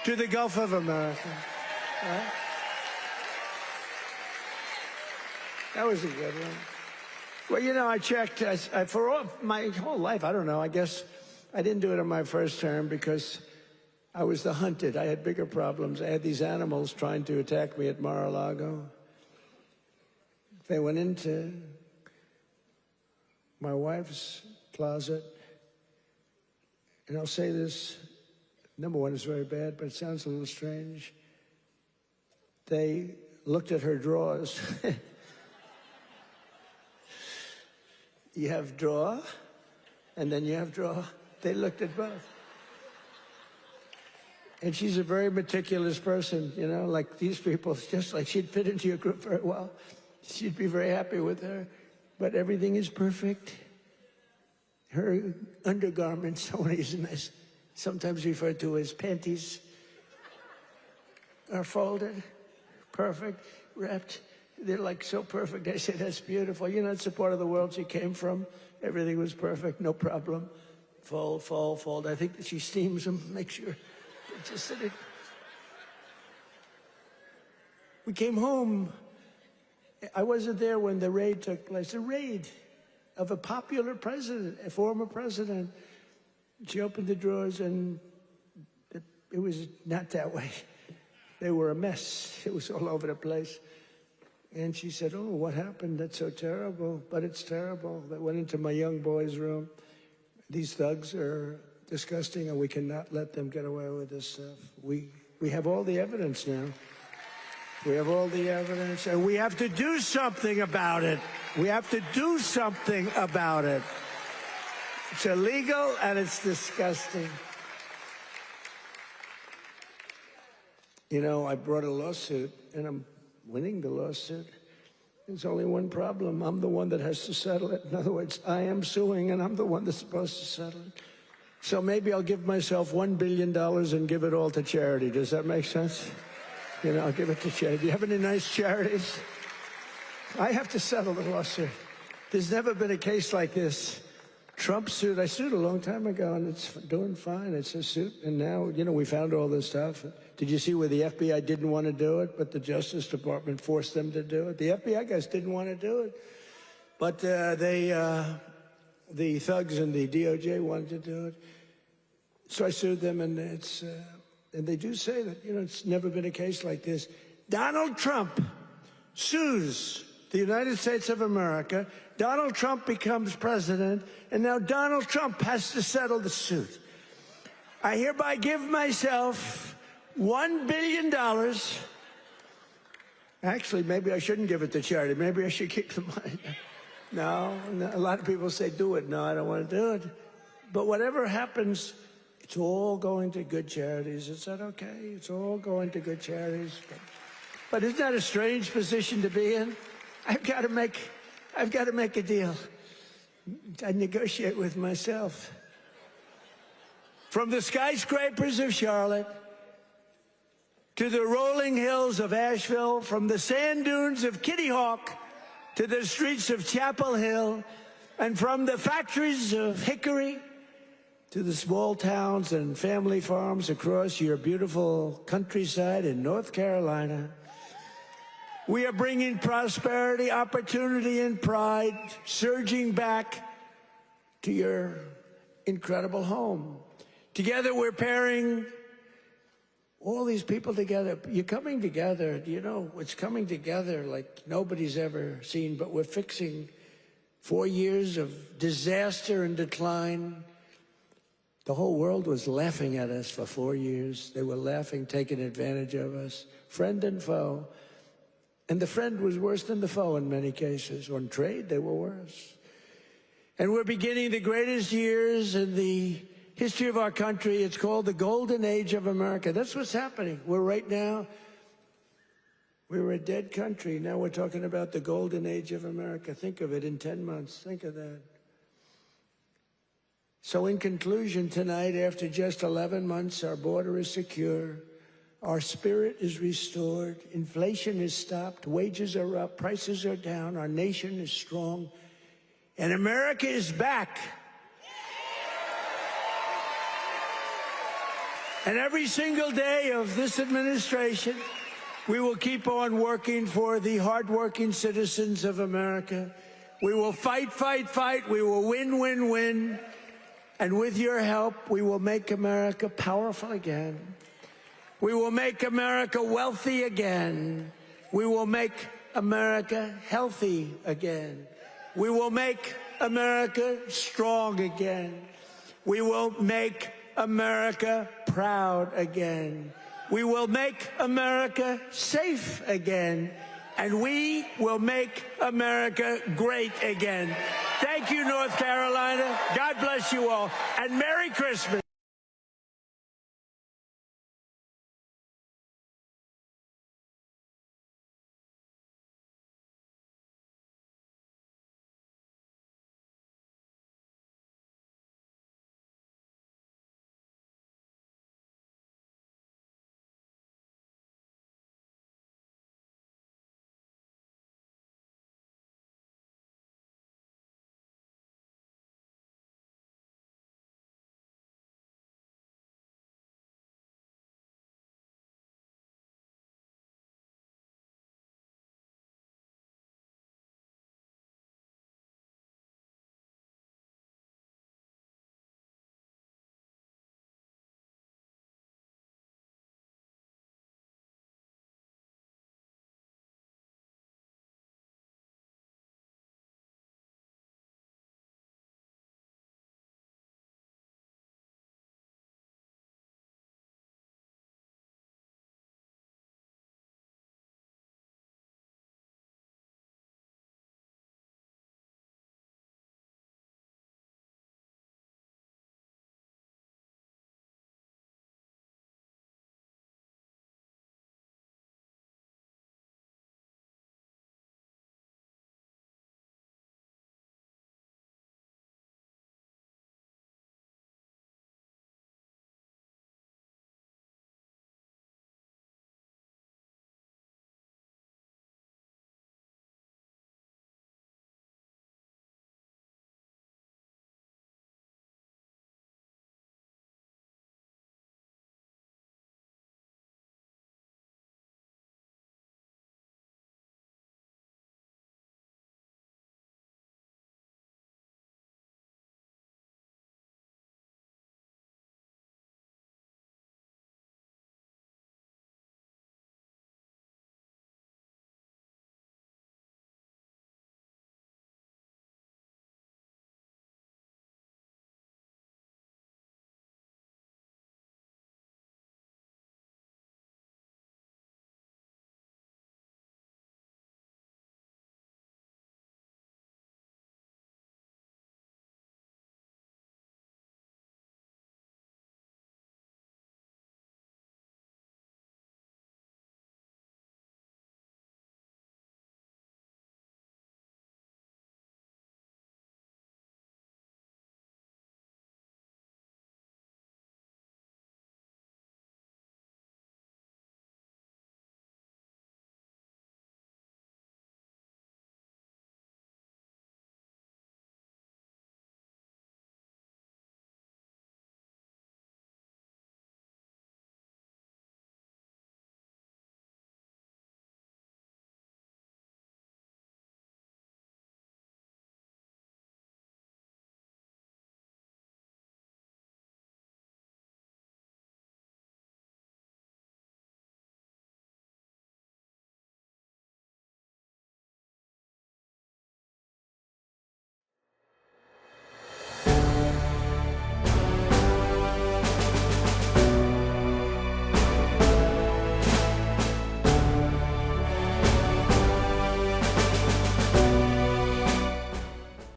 to the Gulf of America. Right? That was a good one. Well, I checked for my whole life. I don't know. I guess I didn't do it in my first term because I was the hunted. I had bigger problems. I had these animals trying to attack me at Mar-a-Lago. They went into my wife's closet. And I'll say this. Number one, it's very bad, but it sounds a little strange. They looked at her drawers. You have drawer, and then you have drawer. They looked at both. And she's a very meticulous person, like these people. It's just like she'd fit into your group very well. She'd be very happy with her. But everything is perfect. Her undergarments, I want to use them as sometimes referred to as panties, are folded, perfect, wrapped. They're like so perfect. I said, that's beautiful. It's the part of the world she came from. Everything was perfect, no problem. Fold, fold, fold. I think that she steams them, make sure. Just that it. We came home. I wasn't there when the raid took place. The raid of a popular president, a former president. She opened the drawers and it was not that way. They were a mess. It was all over the place. And she said, oh, what happened? That's so terrible. But it's terrible. They went into my young boy's room. These thugs are disgusting, and we cannot let them get away with this stuff. We have all the evidence now. We have all the evidence, and we have to do something about it. We have to do something about it. It's illegal, and it's disgusting. You know, I brought a lawsuit, and I'm winning the lawsuit. There's only one problem. I'm the one that has to settle it. In other words, I am suing, and I'm the one that's supposed to settle it. So maybe I'll give myself $1 billion and give it all to charity. Does that make sense? You know, I'll give it to charity. Do you have any nice charities? I have to settle the lawsuit. There's never been a case like this. Trump suit, I sued a long time ago, and it's doing fine. It's a suit, and now, you know, we found all this stuff. Did you see where the FBI didn't want to do it, but the Justice Department forced them to do it? The FBI guys didn't want to do it, but the thugs and the DOJ wanted to do it. So I sued them, and it's... And they do say that, you know, it's never been a case like this. Donald Trump sues the United States of America. Donald Trump becomes president, and now Donald Trump has to settle the suit. I hereby give myself $1 billion. Actually, maybe I shouldn't give it to charity. Maybe I should keep the money. No, a lot of people say, do it. No, I don't want to do it. But whatever happens, it's all going to good charities. Is that okay? It's all going to good charities. But isn't that a strange position to be in? I've got to make a deal. I negotiate with myself. From the skyscrapers of Charlotte to the rolling hills of Asheville, from the sand dunes of Kitty Hawk to the streets of Chapel Hill, and from the factories of Hickory to the small towns and family farms across your beautiful countryside in North Carolina, we are bringing prosperity, opportunity, and pride surging back to your incredible home. Together, we're pairing all these people together. You're coming together. You know, it's coming together like nobody's ever seen, but we're fixing 4 years of disaster and decline. The whole world was laughing at us for 4 years. They were laughing, taking advantage of us, friend and foe. And the friend was worse than the foe in many cases. On trade, they were worse. And we're beginning the greatest years in the history of our country. It's called the Golden Age of America. That's what's happening. We're right now, we were a dead country. Now we're talking about the Golden Age of America. Think of it in 10 months. Think of that. So in conclusion, tonight, after just 11 months, our border is secure. Our spirit is restored. Inflation is stopped. Wages are up. Prices are down. Our nation is strong. And America is back. And every single day of this administration, we will keep on working for the hardworking citizens of America. We will fight, fight, fight. We will win, win, win. And with your help, we will make America powerful again. We will make America wealthy again. We will make America healthy again. We will make America strong again. We will make America proud again. We will make America safe again. And we will make America great again. Thank you, North Carolina. God bless you all. And Merry Christmas.